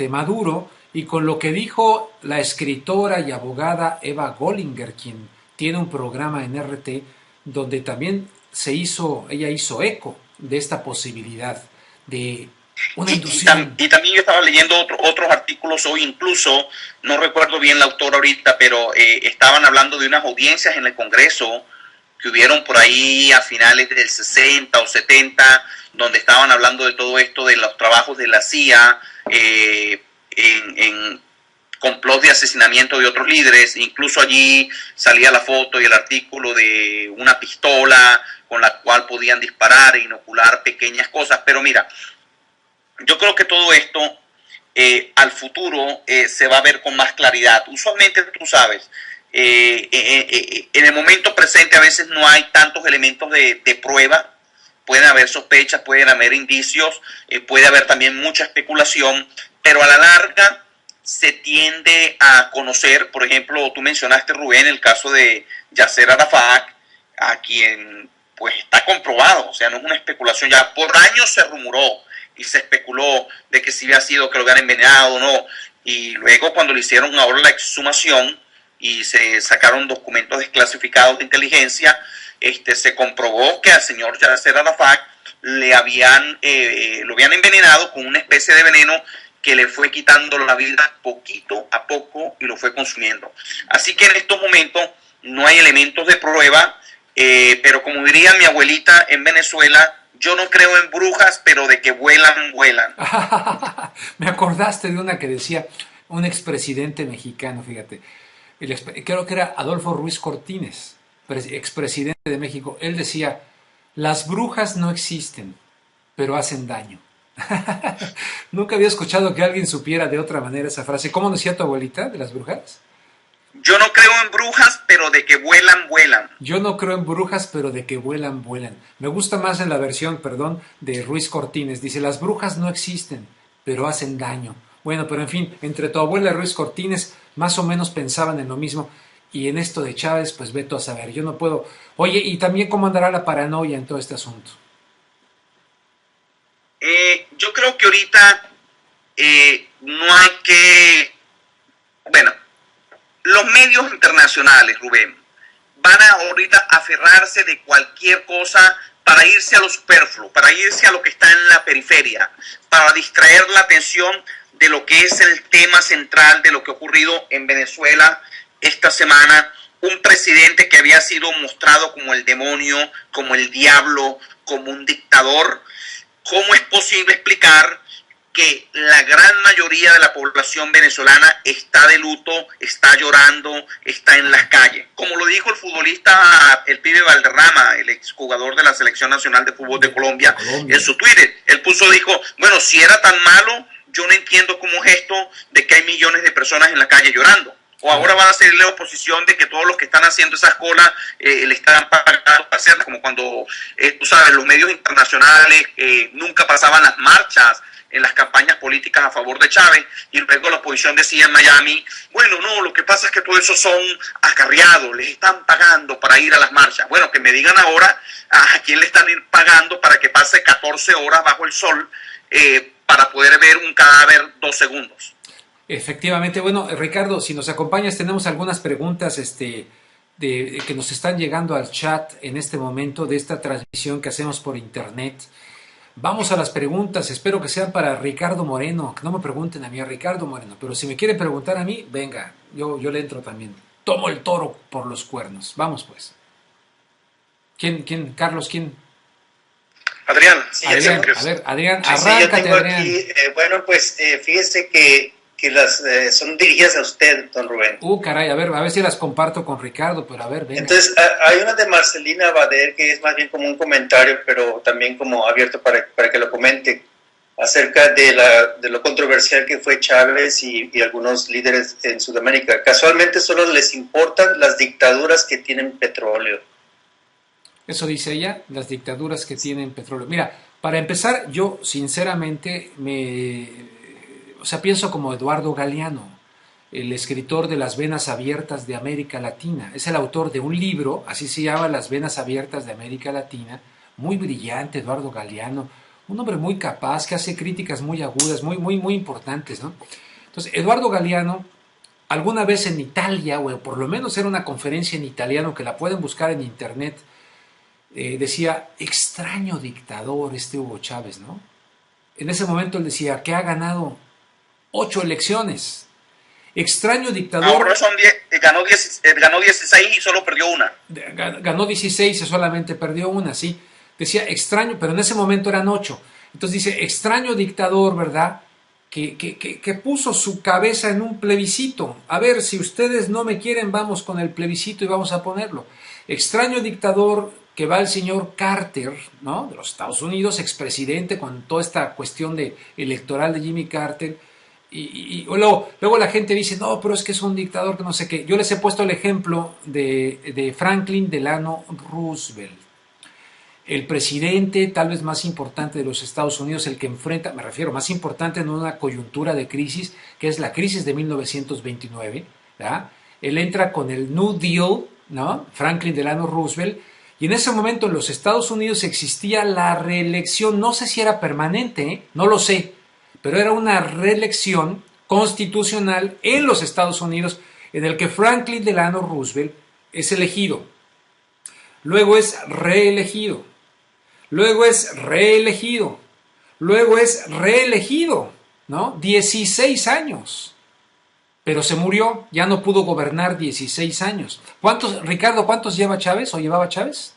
Maduro y con lo que dijo la escritora y abogada Eva Gollinger, quien tiene un programa en RT donde también ella hizo eco de esta posibilidad de una inducción? Y también yo estaba leyendo otros artículos hoy, incluso, no recuerdo bien la autora ahorita, pero estaban hablando de unas audiencias en el Congreso que hubieron por ahí a finales del 60 o 70, donde estaban hablando de todo esto, de los trabajos de la CIA, en complot de asesinamiento de otros líderes. Incluso allí salía la foto y el artículo de una pistola con la cual podían disparar e inocular pequeñas cosas. Pero mira, yo creo que todo esto al futuro se va a ver con más claridad. Usualmente, tú sabes, en el momento presente a veces no hay tantos elementos de prueba. Pueden haber sospechas, pueden haber indicios, puede haber también mucha especulación, pero a la larga se tiende a conocer. Por ejemplo, tú mencionaste, Rubén, el caso de Yasser Arafat, a quien pues está comprobado, o sea, no es una especulación, ya por años se rumoró y se especuló de que si había sido que lo habían envenenado o no, y luego cuando le hicieron ahora la exhumación y se sacaron documentos desclasificados de inteligencia, se comprobó que al señor Yasser Arafat lo habían envenenado con una especie de veneno que le fue quitando la vida poquito a poco y lo fue consumiendo. Así que en estos momentos no hay elementos de prueba, pero como diría mi abuelita en Venezuela, yo no creo en brujas, pero de que vuelan, vuelan. Me acordaste de una que decía un expresidente mexicano, fíjate, creo que era Adolfo Ruiz Cortines, expresidente de México. Él decía: las brujas no existen, pero hacen daño. Nunca había escuchado que alguien supiera de otra manera esa frase. ¿Cómo decía tu abuelita de las brujas? Yo no creo en brujas, pero de que vuelan, vuelan. Yo no creo en brujas, pero de que vuelan, vuelan. Me gusta más en la versión, perdón, de Ruiz Cortines. Dice, las brujas no existen, pero hacen daño. Bueno, pero en fin, entre tu abuela y Ruiz Cortines más o menos pensaban en lo mismo. Y en esto de Chávez, pues veto a saber. Yo no puedo... Oye, y también cómo andará la paranoia en todo este asunto. Yo creo que ahorita no hay que... Bueno, los medios internacionales, Rubén, van a ahorita aferrarse de cualquier cosa para irse a lo superfluo, para irse a lo que está en la periferia, para distraer la atención de lo que es el tema central de lo que ha ocurrido en Venezuela esta semana. Un presidente que había sido mostrado como el demonio, como el diablo, como un dictador. ¿Cómo es posible explicar que la gran mayoría de la población venezolana está de luto, está llorando, está en las calles? Como lo dijo el futbolista, el pibe Valderrama, el exjugador de la Selección Nacional de Fútbol de Colombia, en su Twitter. Él dijo, bueno, si era tan malo, yo no entiendo cómo es esto de que hay millones de personas en la calle llorando. O ahora van a hacer la oposición de que todos los que están haciendo esas colas le están pagando para hacerlas, como cuando, tú sabes, los medios internacionales nunca pasaban las marchas en las campañas políticas a favor de Chávez, y luego la oposición decía en Miami, bueno, no, lo que pasa es que todo eso son acarreados, les están pagando para ir a las marchas. Bueno, que me digan ahora a quién le están pagando para que pase 14 horas bajo el sol para poder ver un cadáver 2 segundos. Efectivamente, bueno, Ricardo, si nos acompañas, tenemos algunas preguntas que nos están llegando al chat en este momento de esta transmisión que hacemos por internet. Vamos a las preguntas, espero que sean para Ricardo Moreno, que no me pregunten a mí, a Ricardo Moreno, pero si me quieren preguntar a mí, venga, yo le entro también. Tomo el toro por los cuernos. Vamos pues. ¿Quién? Carlos, ¿quién? Adrián. Sí, Adrián, a ver, Adrián, sí, arráncate, yo tengo Adrián. aquí, bueno, pues fíjese que las son dirigidas a usted, don Rubén. Caray, a ver si las comparto con Ricardo, pero a ver, venga. Entonces, hay una de Marcelina Bader que es más bien como un comentario, pero también como abierto para que lo comente, acerca de lo controversial que fue Chávez y algunos líderes en Sudamérica. Casualmente solo les importan las dictaduras que tienen petróleo. Eso dice ella, las dictaduras que tienen petróleo. Mira, para empezar, yo sinceramente pienso como Eduardo Galeano, el escritor de Las Venas Abiertas de América Latina. Es el autor de un libro, así se llama, Las Venas Abiertas de América Latina. Muy brillante, Eduardo Galeano. Un hombre muy capaz, que hace críticas muy agudas, muy importantes, ¿no? Entonces, Eduardo Galeano, alguna vez en Italia, o por lo menos era una conferencia en italiano, que la pueden buscar en internet, decía, extraño dictador Hugo Chávez, ¿no? En ese momento él decía que ha ganado 8 elecciones. Extraño dictador. Ahora ganó 16 y solo perdió una. Ganó 16 y solamente perdió una, sí. Decía extraño, pero en ese momento eran 8. Entonces dice, extraño dictador, ¿verdad? Que puso su cabeza en un plebiscito. A ver, si ustedes no me quieren, vamos con el plebiscito y vamos a ponerlo. Extraño dictador que va el señor Carter, ¿no? De los Estados Unidos, expresidente, con toda esta cuestión electoral de Jimmy Carter. Y luego la gente dice, no, pero es que es un dictador que no sé qué. Yo les he puesto el ejemplo de Franklin Delano Roosevelt, el presidente tal vez más importante de los Estados Unidos, el que enfrenta, me refiero, más importante en una coyuntura de crisis, que es la crisis de 1929, ¿verdad? Él entra con el New Deal, ¿no? Franklin Delano Roosevelt, y en ese momento en los Estados Unidos existía la reelección, no sé si era permanente, no lo sé, pero era una reelección constitucional en los Estados Unidos en el que Franklin Delano Roosevelt es elegido, luego es reelegido, luego es reelegido, luego es reelegido, ¿no? 16 años, pero se murió, ya no pudo gobernar 16 años. Ricardo, cuántos lleva Chávez o llevaba Chávez?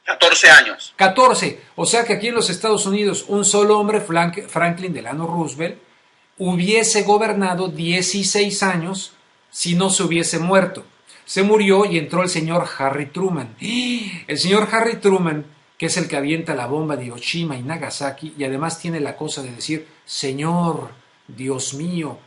14 años. 14. O sea que aquí en los Estados Unidos un solo hombre, Franklin Delano Roosevelt, hubiese gobernado 16 años si no se hubiese muerto. Se murió y entró el señor Harry Truman. El señor Harry Truman, que es el que avienta la bomba de Hiroshima y Nagasaki, y además tiene la cosa de decir, Señor, Dios mío,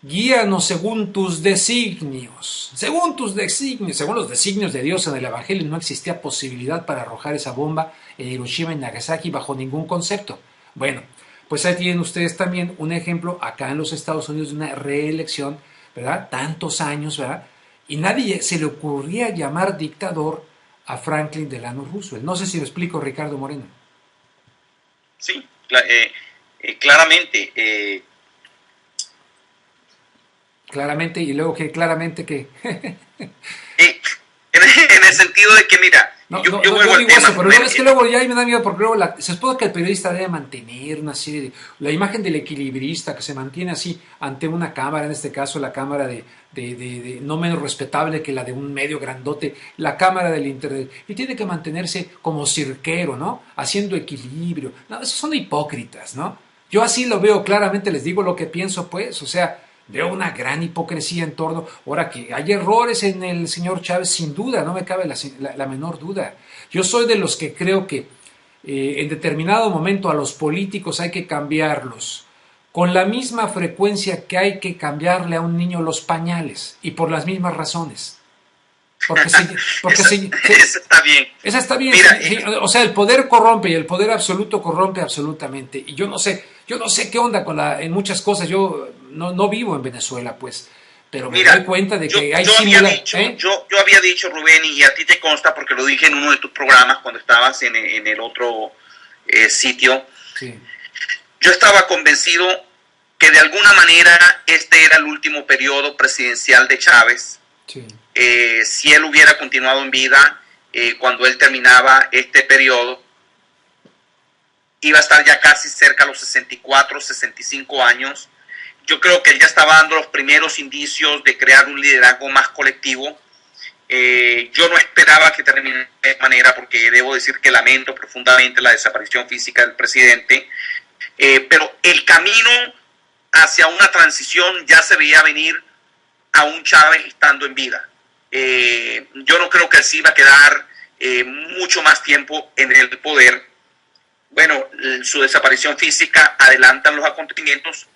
guíanos según tus designios. Según tus designios, según los designios de Dios en el Evangelio, no existía posibilidad para arrojar esa bomba en Hiroshima y Nagasaki bajo ningún concepto. Bueno, pues ahí tienen ustedes también un ejemplo acá en los Estados Unidos de una reelección, ¿verdad? Tantos años, ¿verdad? Y nadie se le ocurría llamar dictador a Franklin Delano Roosevelt. No sé si lo explico, Ricardo Moreno. Sí, claramente. Claramente, y luego que claramente que... en el sentido de que, mira, yo digo vuelvo al tema. eso, pero es que luego ya me da miedo, porque luego se supone que el periodista debe mantener una serie de... La imagen del equilibrista que se mantiene así ante una cámara, en este caso la cámara de no menos respetable que la de un medio grandote, la cámara del internet, y tiene que mantenerse como cirquero, ¿no? Haciendo equilibrio. No, esos son hipócritas, ¿no? Yo así lo veo claramente, les digo lo que pienso, pues, o sea... Veo una gran hipocresía en torno, ahora que hay errores en el señor Chávez, sin duda, no me cabe la menor duda. Yo soy de los que creo que en determinado momento a los políticos hay que cambiarlos con la misma frecuencia que hay que cambiarle a un niño los pañales y por las mismas razones. Esa está bien. Esa está bien. Mira, sí, o sea, el poder corrompe y el poder absoluto corrompe absolutamente. Y yo no sé qué onda en muchas cosas. Yo no vivo en Venezuela, pues, pero me doy cuenta de que hay yo había dicho, Rubén, y a ti te consta porque lo dije en uno de tus programas cuando estabas en el otro sitio. Sí. Yo estaba convencido que de alguna manera este era el último periodo presidencial de Chávez. Sí. Si él hubiera continuado en vida cuando él terminaba este periodo, iba a estar ya casi cerca a los 64, 65 años. Yo creo que él ya estaba dando los primeros indicios de crear un liderazgo más colectivo. Yo no esperaba que termine de esta manera, porque debo decir que lamento profundamente la desaparición física del presidente, pero el camino hacia una transición ya se veía venir a un Chávez estando en vida. Yo no creo que él se iba a quedar mucho más tiempo en el poder. Bueno, su desaparición física adelantan los acontecimientos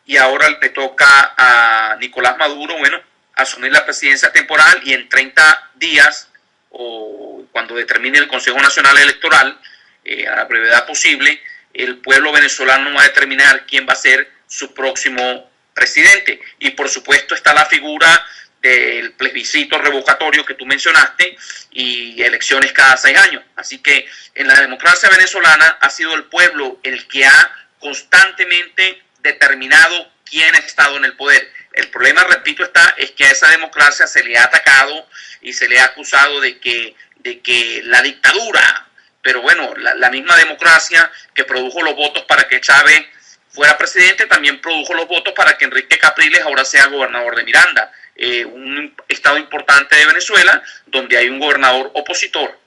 y ahora le toca a Nicolás Maduro, bueno, asumir la presidencia temporal, y en 30 días, o cuando determine el Consejo Nacional Electoral, a la brevedad posible, el pueblo venezolano va a determinar quién va a ser su próximo presidente. Y por supuesto está la figura del plebiscito revocatorio que tú mencionaste y elecciones cada 6 años. Así que en la democracia venezolana ha sido el pueblo el que ha constantemente determinado quién ha estado en el poder. El problema, repito, es que a esa democracia se le ha atacado y se le ha acusado de que la dictadura, pero bueno, la misma democracia que produjo los votos para que Chávez fuera presidente, también produjo los votos para que Enrique Capriles ahora sea gobernador de Miranda, un estado importante de Venezuela, donde hay un gobernador opositor.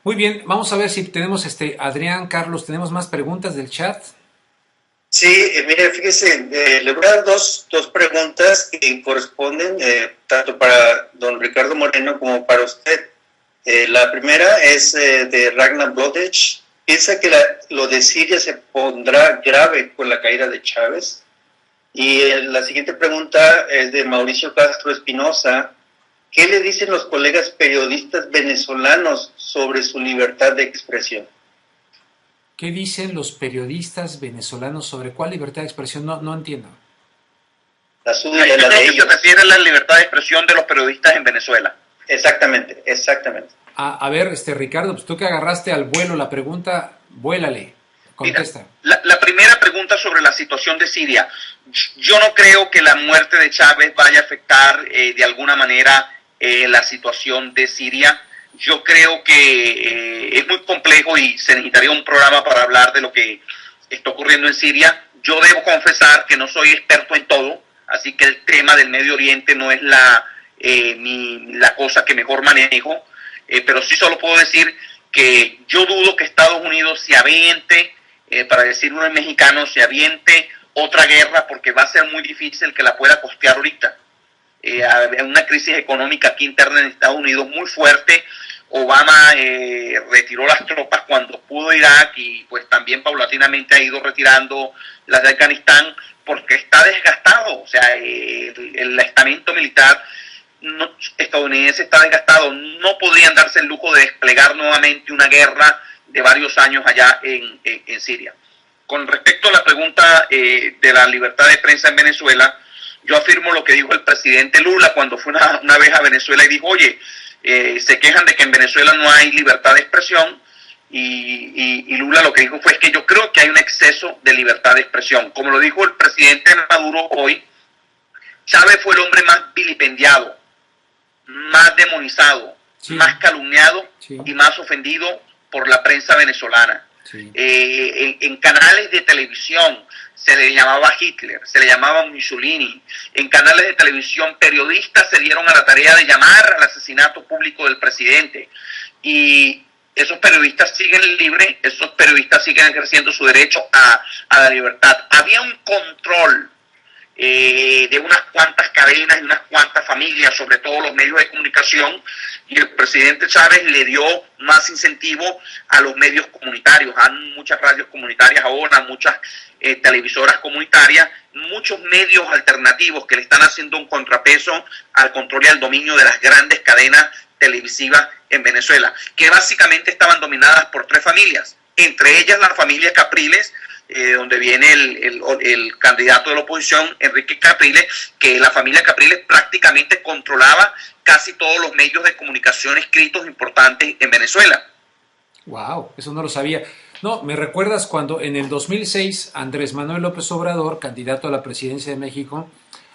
Muy bien, vamos a ver si tenemos, Adrián, Carlos, ¿tenemos más preguntas del chat? Sí, mire, fíjese, le voy a dar dos preguntas que corresponden tanto para don Ricardo Moreno como para usted. La primera es de Ragnar Blodech. ¿Piensa que lo de Siria se pondrá grave con la caída de Chávez? Y la siguiente pregunta es de Mauricio Castro Espinosa. ¿Qué le dicen los colegas periodistas venezolanos sobre su libertad de expresión? ¿Qué dicen los periodistas venezolanos sobre cuál libertad de expresión? No entiendo. La suya, la de ellos. Se refiere a la libertad de expresión de los periodistas en Venezuela. Exactamente. A ver, Ricardo, pues tú que agarraste al vuelo la pregunta, vuélale, contesta. Mira, la primera pregunta sobre la situación de Siria. Yo no creo que la muerte de Chávez vaya a afectar de alguna manera la situación de Siria. Yo creo que es muy complejo y se necesitaría un programa para hablar de lo que está ocurriendo en Siria. Yo debo confesar que no soy experto en todo, así que el tema del Medio Oriente no es la cosa que mejor manejo, pero sí solo puedo decir que yo dudo que Estados Unidos se aviente, para decirlo en mexicano, se aviente otra guerra, porque va a ser muy difícil que la pueda costear ahorita. Hay una crisis económica aquí interna en Estados Unidos muy fuerte, Obama retiró las tropas cuando pudo Irak y pues también paulatinamente ha ido retirando las de Afganistán porque está desgastado, o sea, el estamento militar estadounidense está desgastado, no podrían darse el lujo de desplegar nuevamente una guerra de varios años allá en Siria. Con respecto a la pregunta de la libertad de prensa en Venezuela, yo afirmo lo que dijo el presidente Lula cuando fue una vez a Venezuela y dijo, oye, se quejan de que en Venezuela no hay libertad de expresión, y Lula lo que dijo fue que yo creo que hay un exceso de libertad de expresión. Como lo dijo el presidente Maduro hoy, Chávez fue el hombre más vilipendiado, más demonizado, más calumniado y más ofendido por la prensa venezolana. En canales de televisión se le llamaba Hitler, se le llamaba Mussolini. En canales de televisión periodistas se dieron a la tarea de llamar al asesinato público del presidente. Y esos periodistas siguen libres, esos periodistas siguen ejerciendo su derecho a la libertad. Había un control de unas cuantas cadenas y unas cuantas familias, sobre todo los medios de comunicación, y el presidente Chávez le dio más incentivo a los medios comunitarios. Hay muchas radios comunitarias ahora, muchas televisoras comunitarias, muchos medios alternativos que le están haciendo un contrapeso al control y al dominio de las grandes cadenas televisivas en Venezuela, que básicamente estaban dominadas por tres familias, entre ellas la familia Capriles, donde viene el candidato de la oposición, Enrique Capriles, que la familia Capriles prácticamente controlaba casi todos los medios de comunicación escritos importantes en Venezuela. Wow, eso no lo sabía. No, me recuerdas cuando en el 2006 Andrés Manuel López Obrador, candidato a la presidencia de México,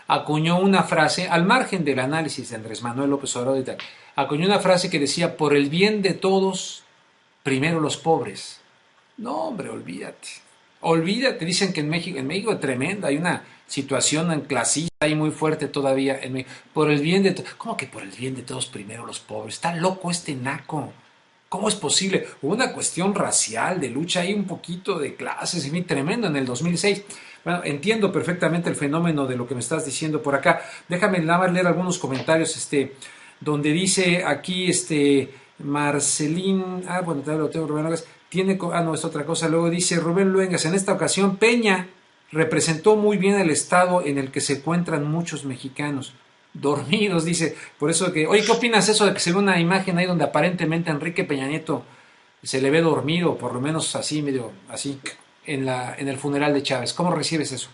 acuñó una frase, al margen del análisis de Andrés Manuel López Obrador y tal, acuñó una frase que decía, por el bien de todos, primero los pobres. No, hombre, olvídate. Olvídate, dicen que en México es tremenda, hay una situación clasista ahí muy fuerte todavía en México. Por el bien de todos, ¿cómo que por el bien de todos primero los pobres? Está loco este naco. ¿Cómo es posible? Hubo una cuestión racial, de lucha ahí un poquito de clases, y tremendo en el 2006. Bueno, entiendo perfectamente el fenómeno de lo que me estás diciendo por acá. Déjame nada más leer algunos comentarios, donde dice aquí, Marcelín, bueno, te lo tengo, Rubén Luengas, no, es otra cosa. Luego dice Rubén Luengas, en esta ocasión Peña representó muy bien el estado en el que se encuentran muchos mexicanos. Dormidos, dice, por eso que, oye, ¿qué opinas eso de que se ve una imagen ahí donde aparentemente Enrique Peña Nieto se le ve dormido, por lo menos así, medio así, en el funeral de Chávez? ¿Cómo recibes eso?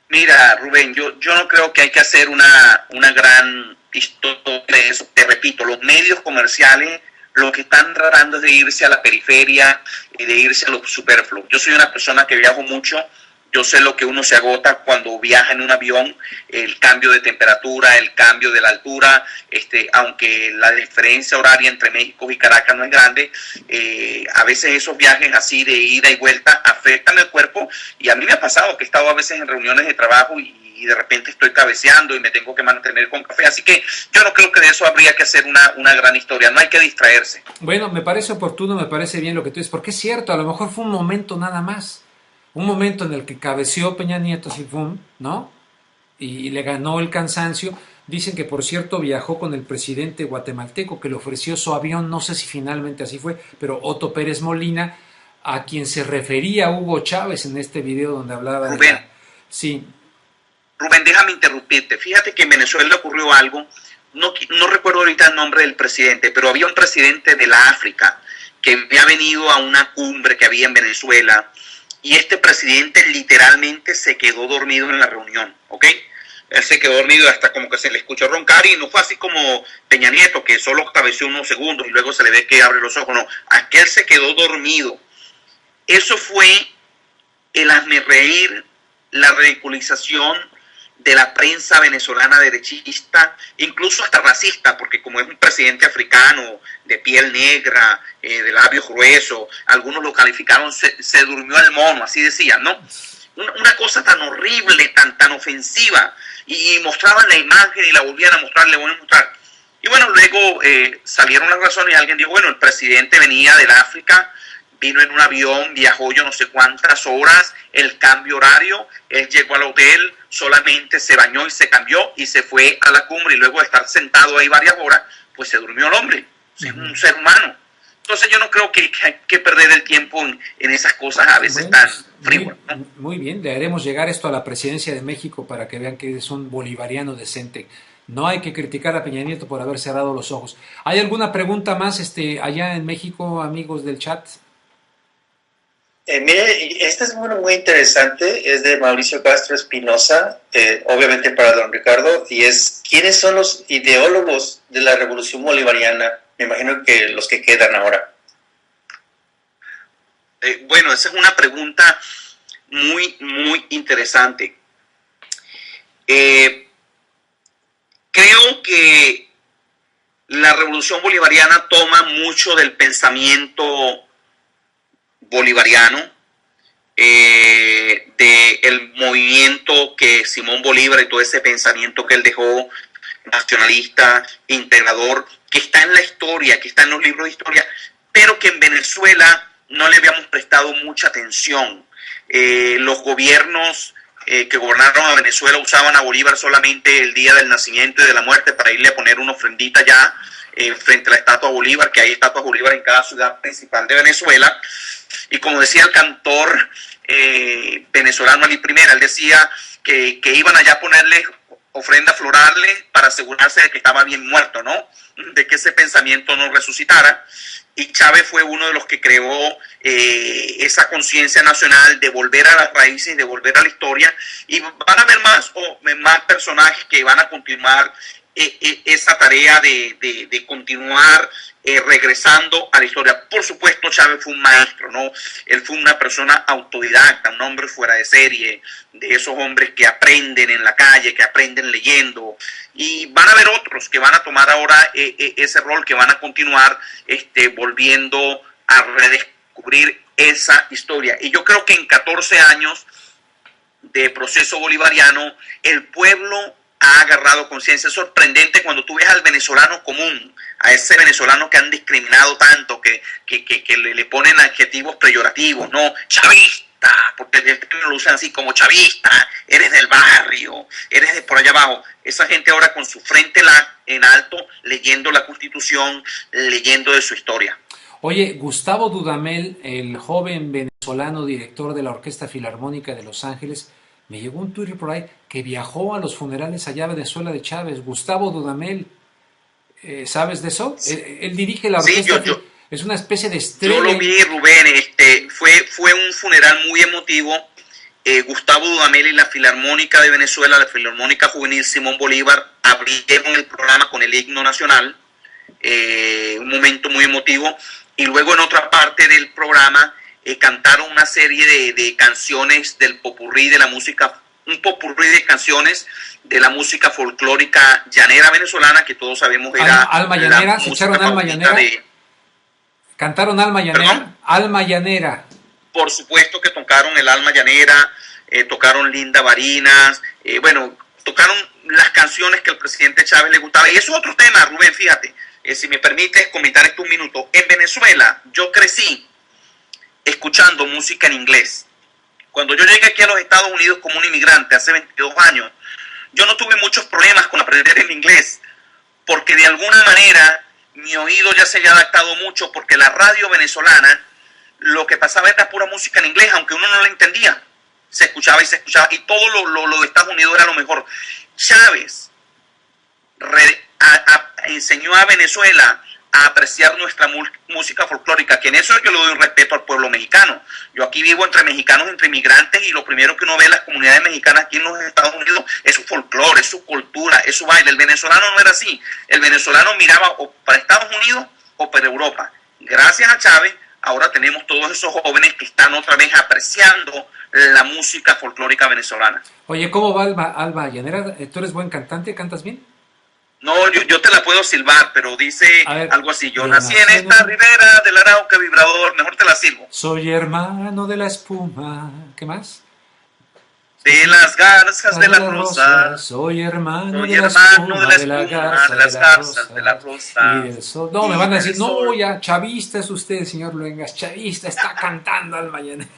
Mira, Rubén, yo no creo que hay que hacer una gran historia de eso. Te repito, los medios comerciales lo que están tratando es de irse a la periferia y de irse a lo superfluo. Yo soy una persona que viajo mucho. Yo sé lo que uno se agota cuando viaja en un avión, el cambio de temperatura, el cambio de la altura, aunque la diferencia horaria entre México y Caracas no es grande, a veces esos viajes así de ida y vuelta afectan el cuerpo, y a mí me ha pasado que he estado a veces en reuniones de trabajo y de repente estoy cabeceando y me tengo que mantener con café, así que yo no creo que de eso habría que hacer una gran historia, no hay que distraerse. Bueno, me parece oportuno, me parece bien lo que tú dices, porque es cierto, a lo mejor fue un momento nada más. Un momento en el que cabeceó Peña Nieto, así, ¿no? Y le ganó el cansancio. Dicen que, por cierto, viajó con el presidente guatemalteco, que le ofreció su avión, no sé si finalmente así fue, pero Otto Pérez Molina, a quien se refería Hugo Chávez en este video donde hablaba Rubén, Sí. Rubén, déjame interrumpirte. Fíjate que en Venezuela ocurrió algo, no recuerdo ahorita el nombre del presidente, pero había un presidente de la África que había venido a una cumbre que había en Venezuela, y este presidente literalmente se quedó dormido en la reunión, ¿ok? Él se quedó dormido hasta como que se le escuchó roncar, y no fue así como Peña Nieto, que solo cabeció unos segundos y luego se le ve que abre los ojos, no. Aquel se quedó dormido. Eso fue el hazmerreír, la ridiculización de la prensa venezolana derechista, incluso hasta racista, porque como es un presidente africano, de piel negra, de labios gruesos, algunos lo calificaron, se durmió el mono, así decían, ¿no? Una cosa tan horrible, tan ofensiva, y mostraban la imagen y la volvían a mostrar, le volvían a mostrar. Y bueno, luego salieron las razones y alguien dijo, bueno, el presidente venía del África, vino en un avión, viajó yo no sé cuántas horas, el cambio horario, él llegó al hotel, solamente se bañó y se cambió y se fue a la cumbre, y luego de estar sentado ahí varias horas, pues se durmió el hombre. es un ser humano. Entonces yo no creo que hay que perder el tiempo en esas cosas a veces tan frívolas, ¿no? Muy bien, le haremos llegar esto a la presidencia de México para que vean que es un bolivariano decente. No hay que criticar a Peña Nieto por haber cerrado los ojos. ¿Hay alguna pregunta más allá en México, amigos del chat? Mire, este es muy interesante, es de Mauricio Castro Espinosa, obviamente para don Ricardo, y es, ¿quiénes son los ideólogos de la revolución bolivariana? Me imagino que los que quedan ahora. Bueno, esa es una pregunta muy, muy interesante. Creo que la revolución bolivariana toma mucho del pensamiento bolivariano, del movimiento que Simón Bolívar y todo ese pensamiento que él dejó, nacionalista, integrador, que está en la historia, que está en los libros de historia, pero que en Venezuela no le habíamos prestado mucha atención. Los gobiernos que gobernaron a Venezuela usaban a Bolívar solamente el día del nacimiento y de la muerte para irle a poner una ofrendita ya frente a la estatua de Bolívar, que hay estatuas de Bolívar en cada ciudad principal de Venezuela. Y como decía el cantor venezolano Ali Primera, él decía que iban allá a ponerle ofrenda florales para asegurarse de que estaba bien muerto, ¿no? De que ese pensamiento no resucitara. Y Chávez fue uno de los que creó esa conciencia nacional de volver a las raíces, de volver a la historia. Y van a haber más personajes que van a continuar esa tarea de continuar regresando a la historia. Por supuesto, Chávez fue un maestro, ¿no? Él fue una persona autodidacta, un hombre fuera de serie, de esos hombres que aprenden en la calle, que aprenden leyendo. Y van a haber otros que van a tomar ahora ese rol, que van a continuar volviendo a redescubrir esa historia. Y yo creo que en 14 años de proceso bolivariano, el pueblo ha agarrado conciencia. Es sorprendente cuando tú ves al venezolano común, a ese venezolano que han discriminado tanto, que le ponen adjetivos peyorativos, ¿no? Chavista, porque lo usan así como chavista, eres del barrio, eres de por allá abajo. Esa gente ahora con su frente en alto, leyendo la Constitución, leyendo de su historia. Oye, Gustavo Dudamel, el joven venezolano director de la Orquesta Filarmónica de Los Ángeles, me llegó un Twitter por ahí que viajó a los funerales allá a Venezuela de Chávez. Gustavo Dudamel, ¿sabes de eso? Él dirige la orquesta. Sí, es una especie de estrella. Yo lo vi, Rubén. Fue un funeral muy emotivo. Gustavo Dudamel y la Filarmónica de Venezuela, la Filarmónica Juvenil Simón Bolívar, abrieron el programa con el himno nacional. Un momento muy emotivo. Y luego en otra parte del programa cantaron una serie de canciones del popurrí de la música, un popurrí de canciones de la música folclórica llanera venezolana, que todos sabemos era Alma Llanera. ¿Se echaron Alma Llanera? ¿Cantaron Alma Llanera? ¿Perdón? Alma Llanera. Por supuesto que tocaron el Alma Llanera, tocaron Linda Barinas, tocaron las canciones que al presidente Chávez le gustaba. Y eso es otro tema, Rubén, fíjate, si me permites comentar esto un minuto. En Venezuela yo crecí escuchando música en inglés. Cuando yo llegué aquí a los Estados Unidos como un inmigrante hace 22 años, yo no tuve muchos problemas con aprender el inglés, porque de alguna manera mi oído ya se había adaptado mucho, porque la radio venezolana lo que pasaba era pura música en inglés, aunque uno no la entendía. Se escuchaba, y todo lo de Estados Unidos era lo mejor. Chávez enseñó a Venezuela a apreciar nuestra música folclórica, que en eso yo le doy un respeto al pueblo mexicano. Yo aquí vivo entre mexicanos, entre inmigrantes, y lo primero que uno ve en las comunidades mexicanas aquí en los Estados Unidos es su folclore, es su cultura, es su baile. El venezolano no era así. El venezolano miraba o para Estados Unidos o para Europa. Gracias a Chávez, ahora tenemos todos esos jóvenes que están otra vez apreciando la música folclórica venezolana. Oye, ¿cómo va Alma Llanera? ¿Tú eres buen cantante? ¿Cantas bien? No, yo te la puedo silbar, pero dice algo así. Yo nací en esta ribera del Arauca vibrador. Mejor te la silbo. Soy hermano de la espuma. ¿Qué más? De las garzas de la rosa. Soy hermano de la espuma, de las garzas de la rosa. No, me van a decir, no, ya, chavista es usted, señor Luengas. Chavista, está cantando Alma Llanera.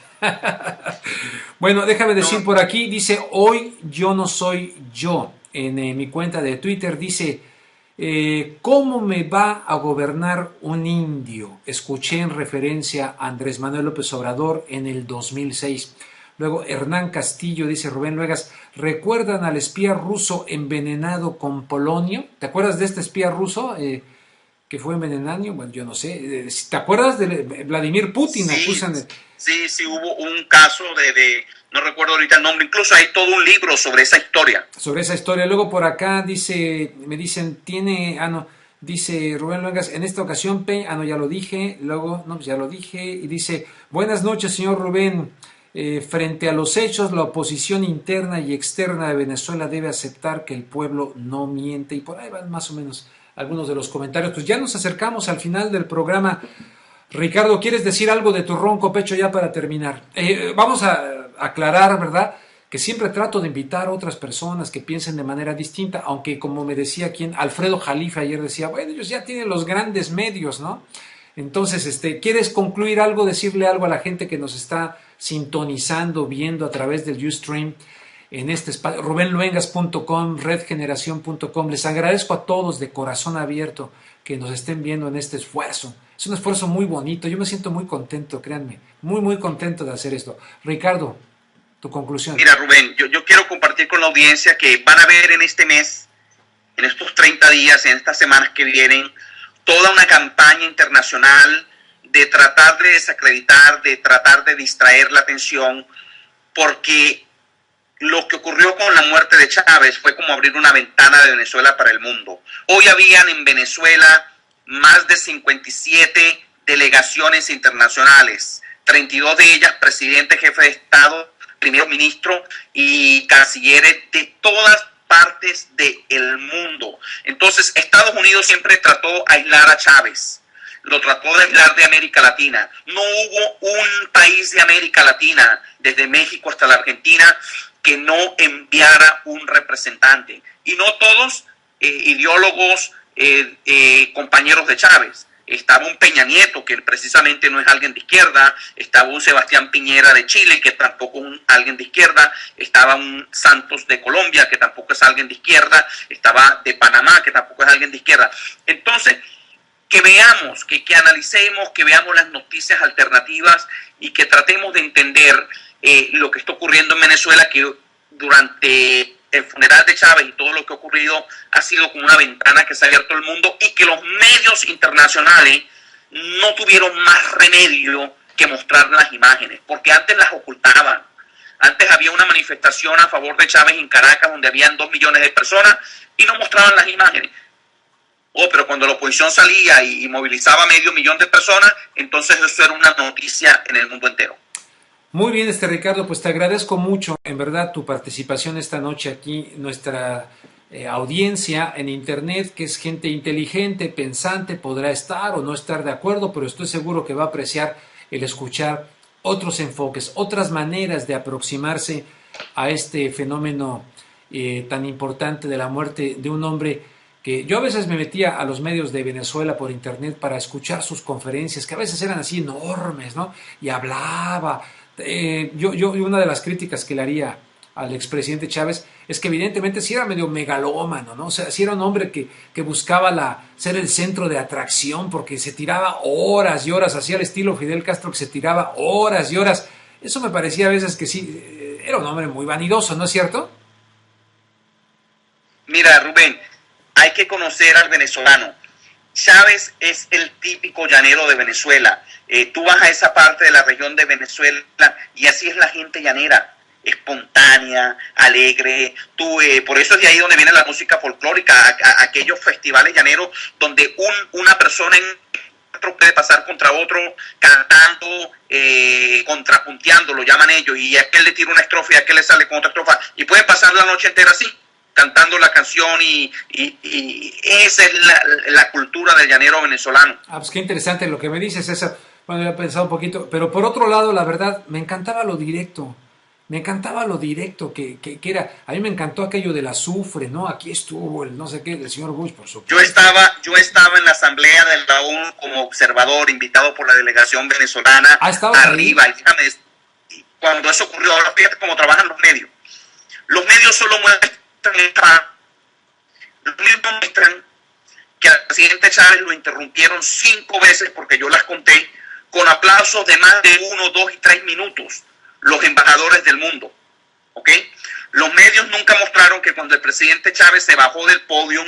Bueno, déjame decir por aquí, dice, hoy yo no soy yo. En mi cuenta de Twitter dice, ¿Cómo me va a gobernar un indio? Escuché en referencia a Andrés Manuel López Obrador en el 2006. Luego Hernán Castillo dice, Rubén Luegas, ¿recuerdan al espía ruso envenenado con polonio? ¿Te acuerdas de este espía ruso que fue envenenado? Bueno, yo no sé. ¿Te acuerdas de Vladimir Putin? Sí, hubo un caso no recuerdo ahorita el nombre, incluso hay todo un libro sobre esa historia. Sobre esa historia. Luego por acá me dicen, dice Rubén Luengas, en esta ocasión, ya lo dije, luego, no, pues ya lo dije, y dice, buenas noches, señor Rubén. Frente a los hechos, la oposición interna y externa de Venezuela debe aceptar que el pueblo no miente. Y por ahí van más o menos algunos de los comentarios. Pues ya nos acercamos al final del programa. Ricardo, ¿quieres decir algo de tu ronco pecho ya para terminar? Vamos a aclarar, ¿verdad?, que siempre trato de invitar a otras personas que piensen de manera distinta, aunque como me decía Alfredo Jalife ayer decía, bueno, ellos ya tienen los grandes medios, ¿no? Entonces, ¿quieres concluir algo, decirle algo a la gente que nos está sintonizando, viendo a través del Ustream en este espacio, rubenluengas.com, redgeneración.com? Les agradezco a todos de corazón abierto que nos estén viendo en este esfuerzo. Es un esfuerzo muy bonito, yo me siento muy contento, créanme, muy, muy contento de hacer esto. Ricardo, tu conclusión. Mira, Rubén, yo quiero compartir con la audiencia que van a ver en este mes, en estos 30 días, en estas semanas que vienen, toda una campaña internacional de tratar de desacreditar, de tratar de distraer la atención, porque lo que ocurrió con la muerte de Chávez fue como abrir una ventana de Venezuela para el mundo. Hoy habían en Venezuela más de 57 delegaciones internacionales, 32 de ellas presidentes, jefes de Estado, primer ministro y cancilleres de todas partes del mundo. Entonces, Estados Unidos siempre trató de aislar a Chávez, lo trató de aislar de América Latina. No hubo un país de América Latina, desde México hasta la Argentina, que no enviara un representante. Y no todos ideólogos, compañeros de Chávez. Estaba un Peña Nieto, que precisamente no es alguien de izquierda. Estaba un Sebastián Piñera de Chile, que tampoco es alguien de izquierda. Estaba un Santos de Colombia, que tampoco es alguien de izquierda. Estaba de Panamá, que tampoco es alguien de izquierda. Entonces, que veamos, que analicemos, que veamos las noticias alternativas y que tratemos de entender lo que está ocurriendo en Venezuela, que durante el funeral de Chávez y todo lo que ha ocurrido ha sido como una ventana que se ha abierto al mundo, y que los medios internacionales no tuvieron más remedio que mostrar las imágenes, porque antes las ocultaban. Antes había una manifestación a favor de Chávez en Caracas donde habían 2 millones de personas y no mostraban las imágenes. Pero cuando la oposición salía y movilizaba 500,000 de personas, entonces eso era una noticia en el mundo entero. Muy bien, Ricardo, pues te agradezco mucho, en verdad, tu participación esta noche aquí, nuestra audiencia en Internet, que es gente inteligente, pensante, podrá estar o no estar de acuerdo, pero estoy seguro que va a apreciar el escuchar otros enfoques, otras maneras de aproximarse a este fenómeno tan importante de la muerte de un hombre que yo a veces me metía a los medios de Venezuela por Internet para escuchar sus conferencias, que a veces eran así enormes, ¿no? Y hablaba. Yo una de las críticas que le haría al expresidente Chávez es que evidentemente sí era medio megalómano, ¿no? O sea, sí era un hombre que buscaba ser el centro de atracción, porque se tiraba horas y horas, hacía el estilo Fidel Castro, que se tiraba horas y horas. Eso me parecía a veces que sí, era un hombre muy vanidoso, ¿no es cierto? Mira, Rubén, hay que conocer al venezolano. Chávez es el típico llanero de Venezuela. Tú vas a esa parte de la región de Venezuela y así es la gente llanera, espontánea, alegre. Por eso es de ahí donde viene la música folclórica, aquellos festivales llaneros donde una persona en otro puede pasar contra otro cantando, contrapunteando, lo llaman ellos, y aquel le tira una estrofa y aquel le sale con otra estrofa, y pueden pasar la noche entera así, cantando la canción, y esa es la cultura del llanero venezolano. Pues qué interesante lo que me dices, eso. Bueno, yo he pensado un poquito, pero por otro lado, la verdad, me encantaba lo directo que era. A mí me encantó aquello del azufre, ¿no? Aquí estuvo el no sé qué del señor Bush, por supuesto. Yo estaba en la asamblea de la ONU como observador, invitado por la delegación venezolana, arriba, ahí. Y déjame decir, cuando eso ocurrió, ahora fíjate cómo trabajan los medios. Los medios solo muestran que al presidente Chávez lo interrumpieron 5 veces, porque yo las conté, con aplausos de más de 1, 2 y 3 minutos, los embajadores del mundo. ¿Ok? Los medios nunca mostraron que cuando el presidente Chávez se bajó del podio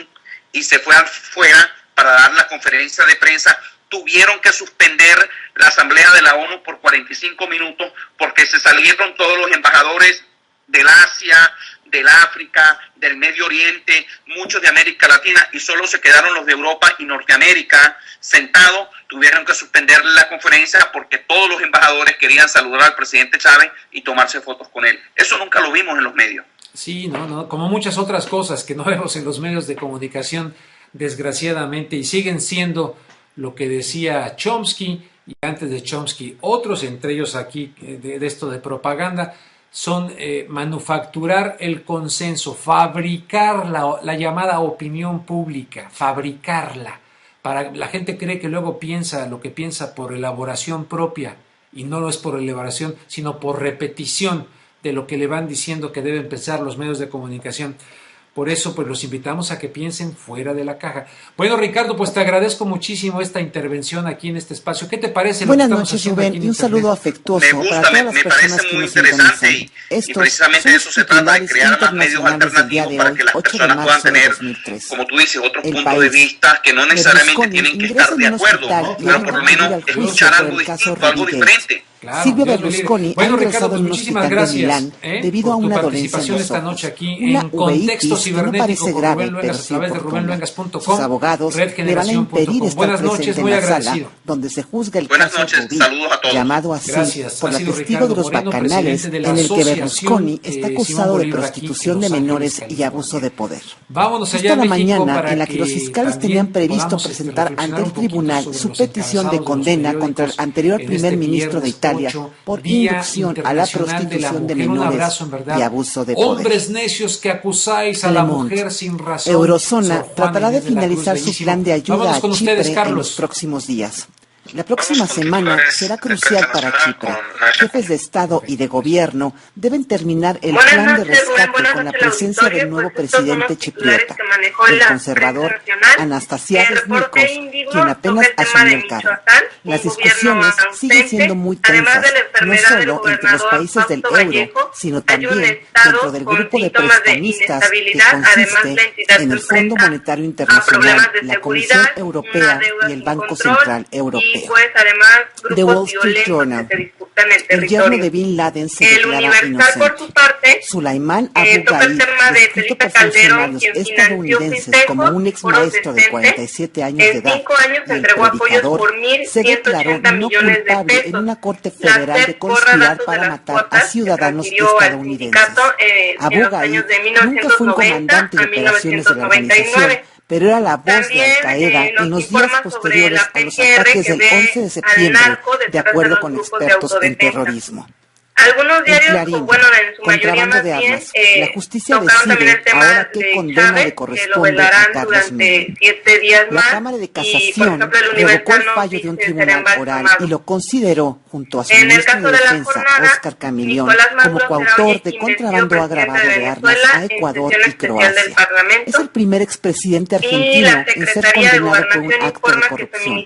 y se fue afuera para dar la conferencia de prensa, tuvieron que suspender la asamblea de la ONU por 45 minutos porque se salieron todos los embajadores del Asia, del África, del Medio Oriente, muchos de América Latina, y solo se quedaron los de Europa y Norteamérica sentados. Tuvieron que suspender la conferencia porque todos los embajadores querían saludar al presidente Chávez y tomarse fotos con él. Eso nunca lo vimos en los medios. Sí, no, como muchas otras cosas que no vemos en los medios de comunicación, desgraciadamente, y siguen siendo lo que decía Chomsky, y antes de Chomsky otros, entre ellos aquí de esto de propaganda, son manufacturar el consenso, fabricar la llamada opinión pública, fabricarla. La gente cree que luego piensa lo que piensa por elaboración propia, y no lo es por elaboración, sino por repetición de lo que le van diciendo que deben pensar los medios de comunicación. Por eso, pues los invitamos a que piensen fuera de la caja. Bueno, Ricardo, pues te agradezco muchísimo esta intervención aquí en este espacio. ¿Qué te parece? Buenas noches, Rubén, y un saludo afectuoso para todas las personas que nos sintonizan. Y precisamente de eso se trata, de crear más medios alternativos para que las personas puedan tener, como tú dices, otros puntos de vista que no necesariamente tienen que estar de acuerdo, ¿no? Pero por lo menos escuchar algo distinto, algo diferente. Claro, Silvio Berlusconi ha ingresado en un hospital de Milán debido a una dolencia en los ojos, una uveitis que no parece grave, pero sí oportuna. Sus abogados le van a impedir estar presente en la sala donde se juzga el caso Rubí, llamado así por la testigo de los bacanales, en el que Berlusconi está acusado de prostitución de menores y abuso de poder. Justo la mañana en la que los fiscales tenían previsto presentar ante el tribunal su petición de condena contra el anterior primer ministro de Italia por inducción a la prostitución de menores y abuso de poder. Hombres necios que acusáis a la mujer sin razón. Eurozona tratará de finalizar su plan de ayuda a Chipre en los próximos días. La próxima semana será crucial para Chipre. Jefes de Estado y de Gobierno deben terminar el plan de rescate con la presencia del nuevo presidente chipriota, el conservador Anastasiades Nikos, quien apenas asumió el cargo. Las discusiones siguen siendo muy tensas, no solo entre los países del euro, sino también dentro del grupo de prestamistas que consiste en el Fondo Monetario Internacional, la Comisión Europea y el Banco Central Europeo. The Wall Street Journal. El yerno de Bin Laden se declara inocente. Sulaiman Abu Ghraib, descrito por funcionarios estadounidenses como un ex maestro de 47 años de edad y el predicador, se declaró no culpable en una corte federal de conspirar para matar a ciudadanos estadounidenses. Abu Ghraib nunca fue un comandante de operaciones de la organización, pero era la voz de Al-Qaeda en los días posteriores a los ataques del 11 de septiembre, de acuerdo con expertos en terrorismo. Algunos diarios, Clarín, bueno, en su mayoría más de bien, armas. La justicia decide ahora qué condena le corresponde a Carlos Menem. La Cámara de Casación revocó el fallo de un tribunal oral y lo consideró, junto a su ministro de Defensa, Óscar Camillón, como coautor de contrabando agravado de armas a Ecuador y Croacia. Es el primer expresidente argentino en ser condenado por un acto de corrupción.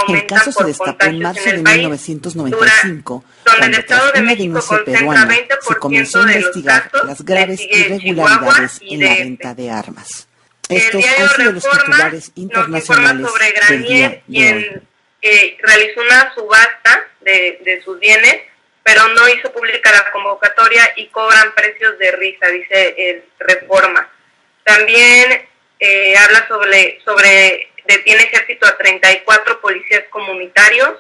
El caso se destapó en marzo de 1995, cuando tras una denuncia peruana se comenzó a investigar las graves irregularidades en la venta de armas. Estos han sido los titulares internacionales del día de hoy. Realizó una subasta de sus bienes, pero no hizo pública la convocatoria y cobran precios de risa, dice el Reforma. También habla sobre detiene ejército a 34 policías comunitarios.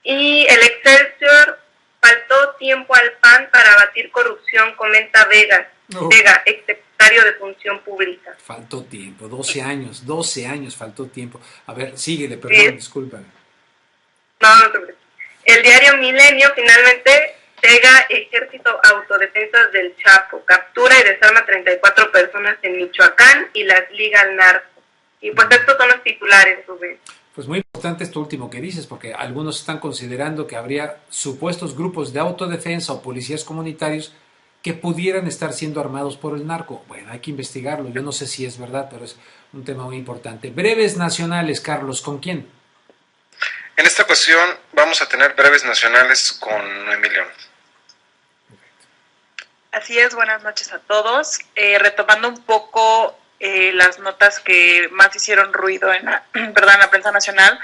Y el Excelsior: faltó tiempo al PAN para abatir corrupción, comenta Vega, exsecretario de Función Pública. Faltó tiempo, 12 años faltó tiempo. A ver, síguele, perdón, disculpa. No, el diario Milenio: finalmente llega Ejército Autodefensas del Chapo, captura y desarma 34 personas en Michoacán y las liga al narco. Y pues estos son los titulares, Rubén. Pues muy importante esto último que dices, porque algunos están considerando que habría supuestos grupos de autodefensa o policías comunitarios que pudieran estar siendo armados por el narco. Bueno, hay que investigarlo, yo no sé si es verdad, pero es un tema muy importante. Breves nacionales, Carlos, ¿con quién? En esta ocasión vamos a tener breves nacionales con Noemí León. Así es, buenas noches a todos. Retomando un poco las notas que más hicieron ruido en la, en la prensa nacional,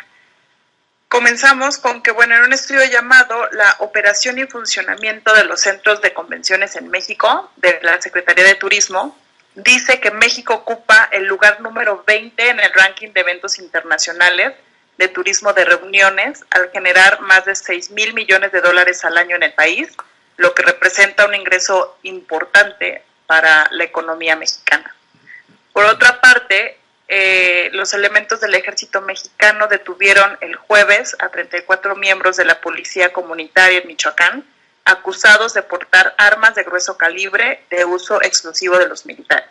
comenzamos con que, en un estudio llamado La operación y funcionamiento de los centros de convenciones en México, de la Secretaría de Turismo, dice que México ocupa el lugar número 20 en el ranking de eventos internacionales de turismo de reuniones, al generar más de 6,000 millones de dólares al año en el país, lo que representa un ingreso importante para la economía mexicana. Por otra parte, los elementos del ejército mexicano detuvieron el jueves a 34 miembros de la policía comunitaria en Michoacán, acusados de portar armas de grueso calibre de uso exclusivo de los militares.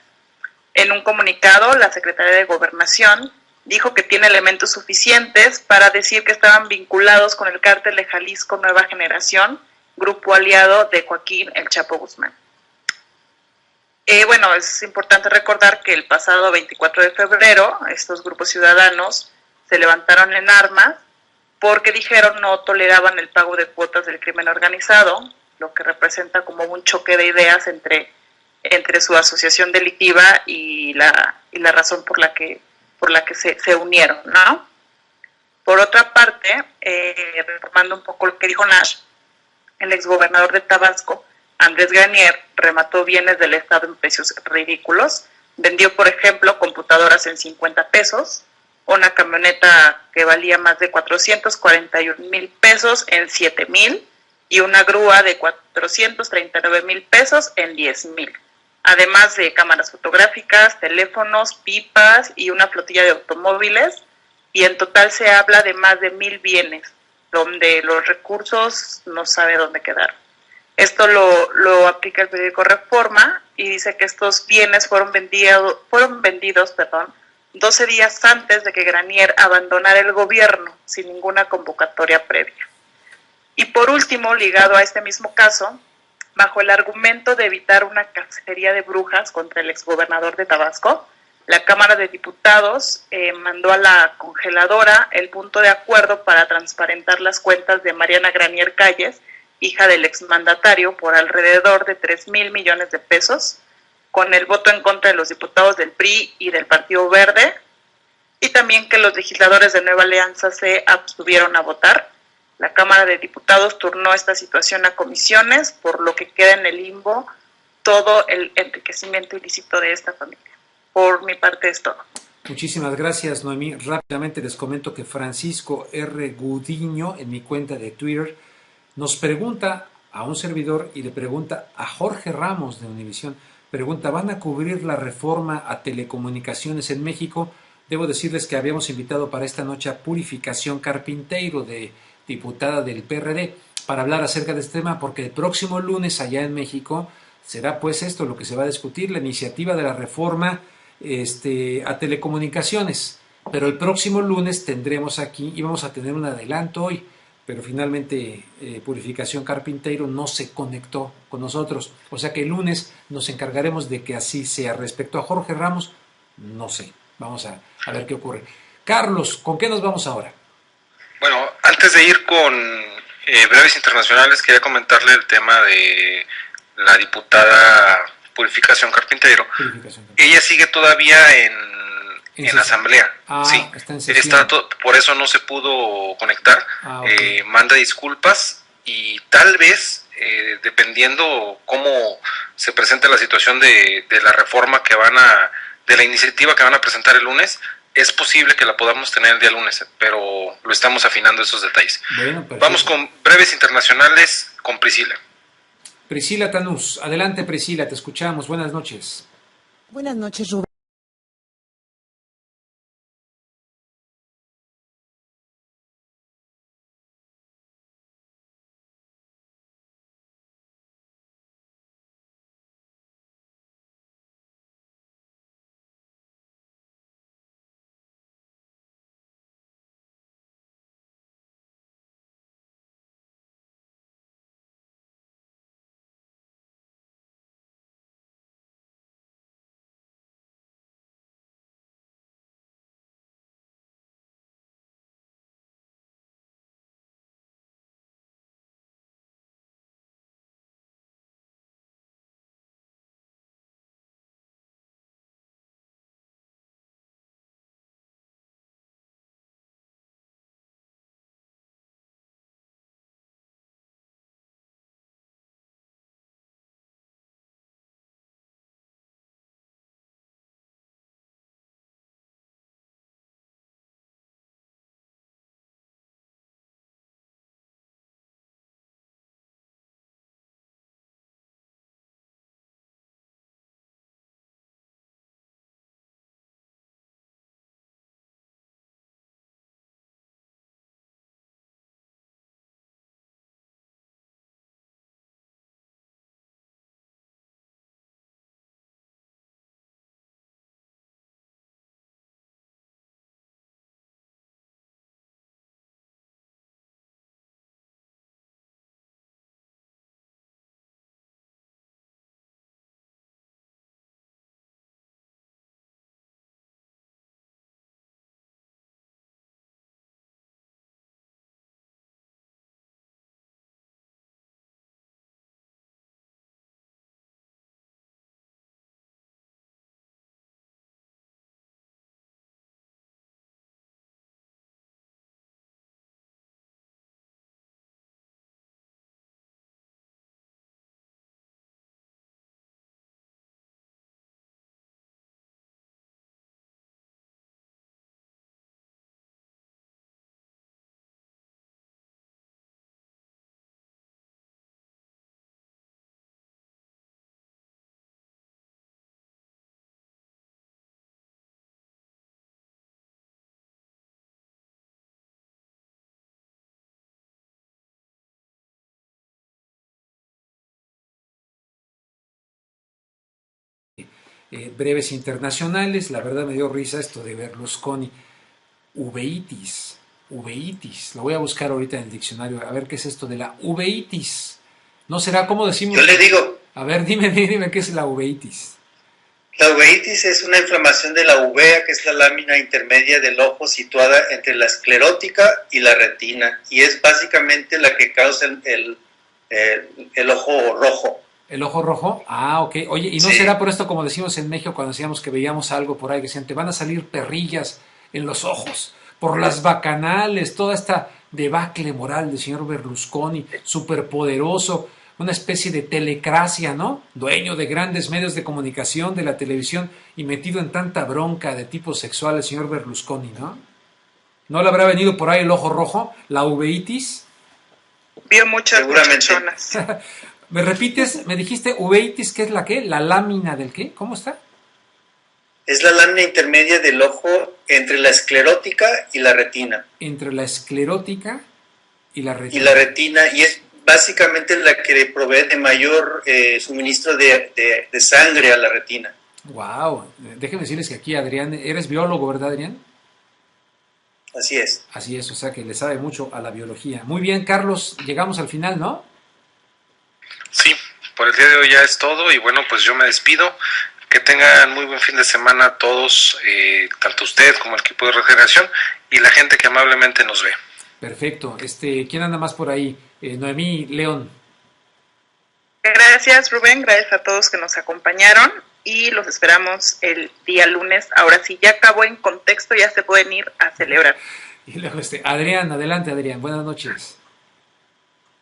En un comunicado, la Secretaría de Gobernación dijo que tiene elementos suficientes para decir que estaban vinculados con el cártel de Jalisco Nueva Generación, grupo aliado de Joaquín El Chapo Guzmán. Es importante recordar que el pasado 24 de febrero estos grupos ciudadanos se levantaron en armas porque dijeron no toleraban el pago de cuotas del crimen organizado, lo que representa como un choque de ideas entre su asociación delictiva y la razón por la que se unieron, ¿no? Por otra parte, retomando un poco lo que dijo Nash, el exgobernador de Tabasco, Andrés Granier, remató bienes del Estado en precios ridículos. Vendió, por ejemplo, computadoras en 50 pesos, una camioneta que valía más de 441,000 pesos en 7,000 y una grúa de 439,000 pesos en 10,000. Además de cámaras fotográficas, teléfonos, pipas y una flotilla de automóviles. Y en total se habla de más de 1,000 bienes, donde los recursos no sabe dónde quedar. Esto lo aplica el periódico Reforma y dice que estos bienes fueron vendidos 12 días antes de que Granier abandonara el gobierno sin ninguna convocatoria previa. Y por último, ligado a este mismo caso, bajo el argumento de evitar una cacería de brujas contra el exgobernador de Tabasco, la Cámara de Diputados mandó a la congeladora el punto de acuerdo para transparentar las cuentas de Mariana Granier Calles, hija del exmandatario, por alrededor de 3,000 millones de pesos, con el voto en contra de los diputados del PRI y del Partido Verde, y también que los legisladores de Nueva Alianza se abstuvieron a votar. La Cámara de Diputados turnó esta situación a comisiones, por lo que queda en el limbo todo el enriquecimiento ilícito de esta familia. Por mi parte es todo. Muchísimas gracias, Noemí. Rápidamente les comento que Francisco R. Gudiño, en mi cuenta de Twitter, nos pregunta a un servidor y le pregunta a Jorge Ramos de Univisión, pregunta, ¿van a cubrir la reforma a telecomunicaciones en México? Debo decirles que habíamos invitado para esta noche a Purificación Carpinteiro, diputada del PRD, para hablar acerca de este tema, porque el próximo lunes allá en México será pues esto lo que se va a discutir, la iniciativa de la reforma a telecomunicaciones, pero el próximo lunes tendremos aquí, y vamos a tener un adelanto hoy, pero finalmente Purificación Carpinteiro no se conectó con nosotros, o sea que el lunes nos encargaremos de que así sea. Respecto a Jorge Ramos, no sé, vamos a ver qué ocurre. Carlos, ¿con qué nos vamos ahora? Bueno, antes de ir con breves internacionales, quería comentarle el tema de la diputada Purificación Carpinteiro. Ella sigue todavía en asamblea. Sí, está en sesión. Por eso no se pudo conectar. Okay. Manda disculpas y tal vez, dependiendo cómo se presente la situación de la reforma de la iniciativa que van a presentar el lunes, es posible que la podamos tener el día lunes, pero lo estamos afinando esos detalles. Bueno, vamos con breves internacionales con Priscila. Priscila Tanús, adelante Priscila, te escuchamos, buenas noches. Buenas noches, Rubén. breves internacionales. La verdad me dio risa esto de Berlusconi. Uveitis, lo voy a buscar ahorita en el diccionario, a ver qué es esto de la uveitis. ¿No será como decimos? Yo le digo. A ver, dime qué es la uveitis. La uveitis es una inflamación de la uvea, que es la lámina intermedia del ojo situada entre la esclerótica y la retina, y es básicamente la que causa el ojo rojo. ¿El ojo rojo? Ah, ok. Oye, ¿y no será por esto, como decimos en México, cuando decíamos que veíamos algo por ahí, que decían, te van a salir perrillas en los ojos, por las bacanales, toda esta debacle moral del señor Berlusconi, superpoderoso, una especie de telecracia, ¿no? Dueño de grandes medios de comunicación, de la televisión, y metido en tanta bronca de tipo sexual el señor Berlusconi, ¿no? ¿No le habrá venido por ahí el ojo rojo, la uveitis? Vio muchas personas. ¿Me repites? ¿Me dijiste uveitis? ¿Qué es la qué? ¿La lámina del qué? ¿Cómo está? Es la lámina intermedia del ojo entre la esclerótica y la retina. Entre la esclerótica y la retina. Y la retina, y es básicamente la que provee de mayor suministro de sangre a la retina. Wow, déjenme decirles que aquí Adrián, eres biólogo, ¿verdad, Adrián? Así es. Así es, o sea que le sabe mucho a la biología. Muy bien, Carlos, llegamos al final, ¿no? Sí, por el día de hoy ya es todo y bueno, pues yo me despido. Que tengan muy buen fin de semana todos, tanto usted como el equipo de Regeneración y la gente que amablemente nos ve. Perfecto. ¿Quién anda más por ahí? Noemí León. Gracias, Rubén. Gracias a todos que nos acompañaron y los esperamos el día lunes. Ahora sí, ya acabó en contexto, ya se pueden ir a celebrar. Y luego Adrián, adelante, Adrián. Buenas noches.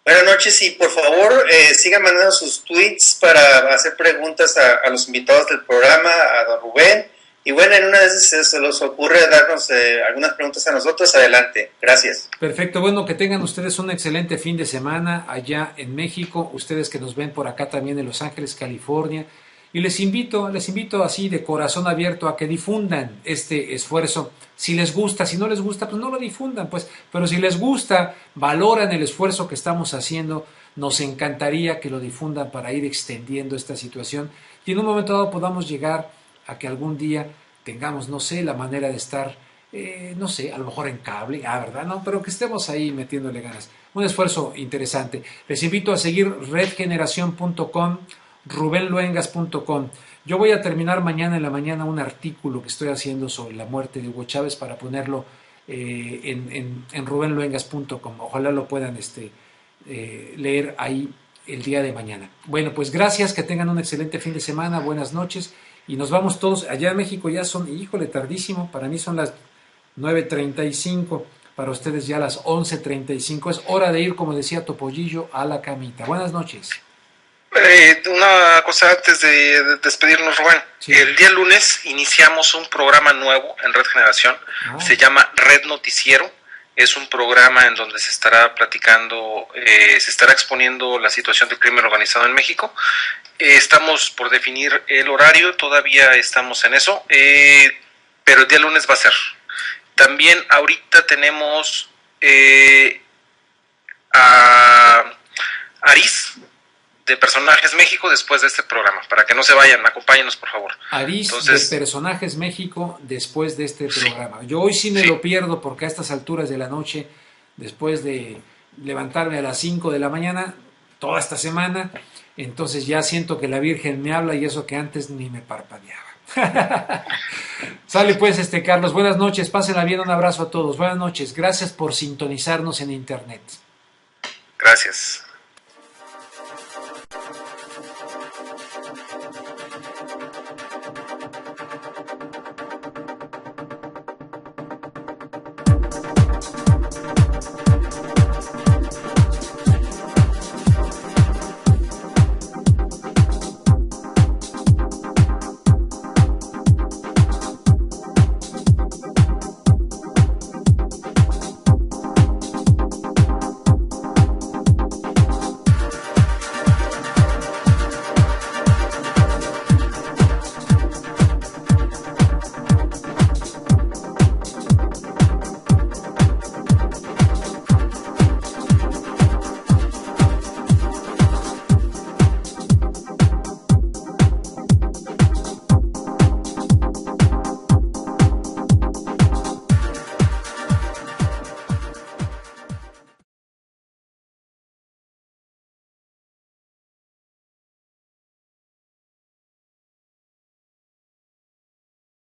Buenas noches y por favor sigan mandando sus tweets para hacer preguntas a los invitados del programa, a don Rubén. Y bueno, en una de esas se los ocurre darnos algunas preguntas a nosotros, adelante. Gracias. Perfecto, bueno, que tengan ustedes un excelente fin de semana allá en México, ustedes que nos ven por acá también en Los Ángeles, California. Y les invito así de corazón abierto a que difundan este esfuerzo. Si les gusta, si no les gusta, pues no lo difundan, pues. Pero si les gusta, valoran el esfuerzo que estamos haciendo, nos encantaría que lo difundan para ir extendiendo esta situación y en un momento dado podamos llegar a que algún día tengamos, no sé, la manera de estar, no sé, a lo mejor en cable, ¿verdad? No, pero que estemos ahí metiéndole ganas. Un esfuerzo interesante. Les invito a seguir redgeneración.com, rubenluengas.com. Yo voy a terminar mañana en la mañana un artículo que estoy haciendo sobre la muerte de Hugo Chávez para ponerlo en rubenluengas.com. Ojalá lo puedan leer ahí el día de mañana. Bueno, pues gracias, que tengan un excelente fin de semana, buenas noches y nos vamos todos. Allá en México ya son, híjole, tardísimo, para mí son las 9:35, para ustedes ya las 11:35. Es hora de ir, como decía Topollillo, a la camita. Buenas noches. Una cosa antes de despedirnos, Rubén. Sí. El día lunes iniciamos un programa nuevo en Red Generación. Se llama Red Noticiero. Es un programa en donde se estará platicando, se estará exponiendo la situación del crimen organizado en México. Estamos por definir el horario, todavía estamos en eso, pero el día lunes va a ser. También ahorita tenemos a Aris de Personajes México después de este programa, para que no se vayan, acompáñenos por favor. Aris de Personajes México después de este programa. Yo hoy sí me lo pierdo porque a estas alturas de la noche, después de levantarme a las 5 de la mañana, toda esta semana, entonces ya siento que la Virgen me habla y eso que antes ni me parpadeaba. Sale pues Carlos, buenas noches, pásenla bien, un abrazo a todos, buenas noches, gracias por sintonizarnos en internet. Gracias.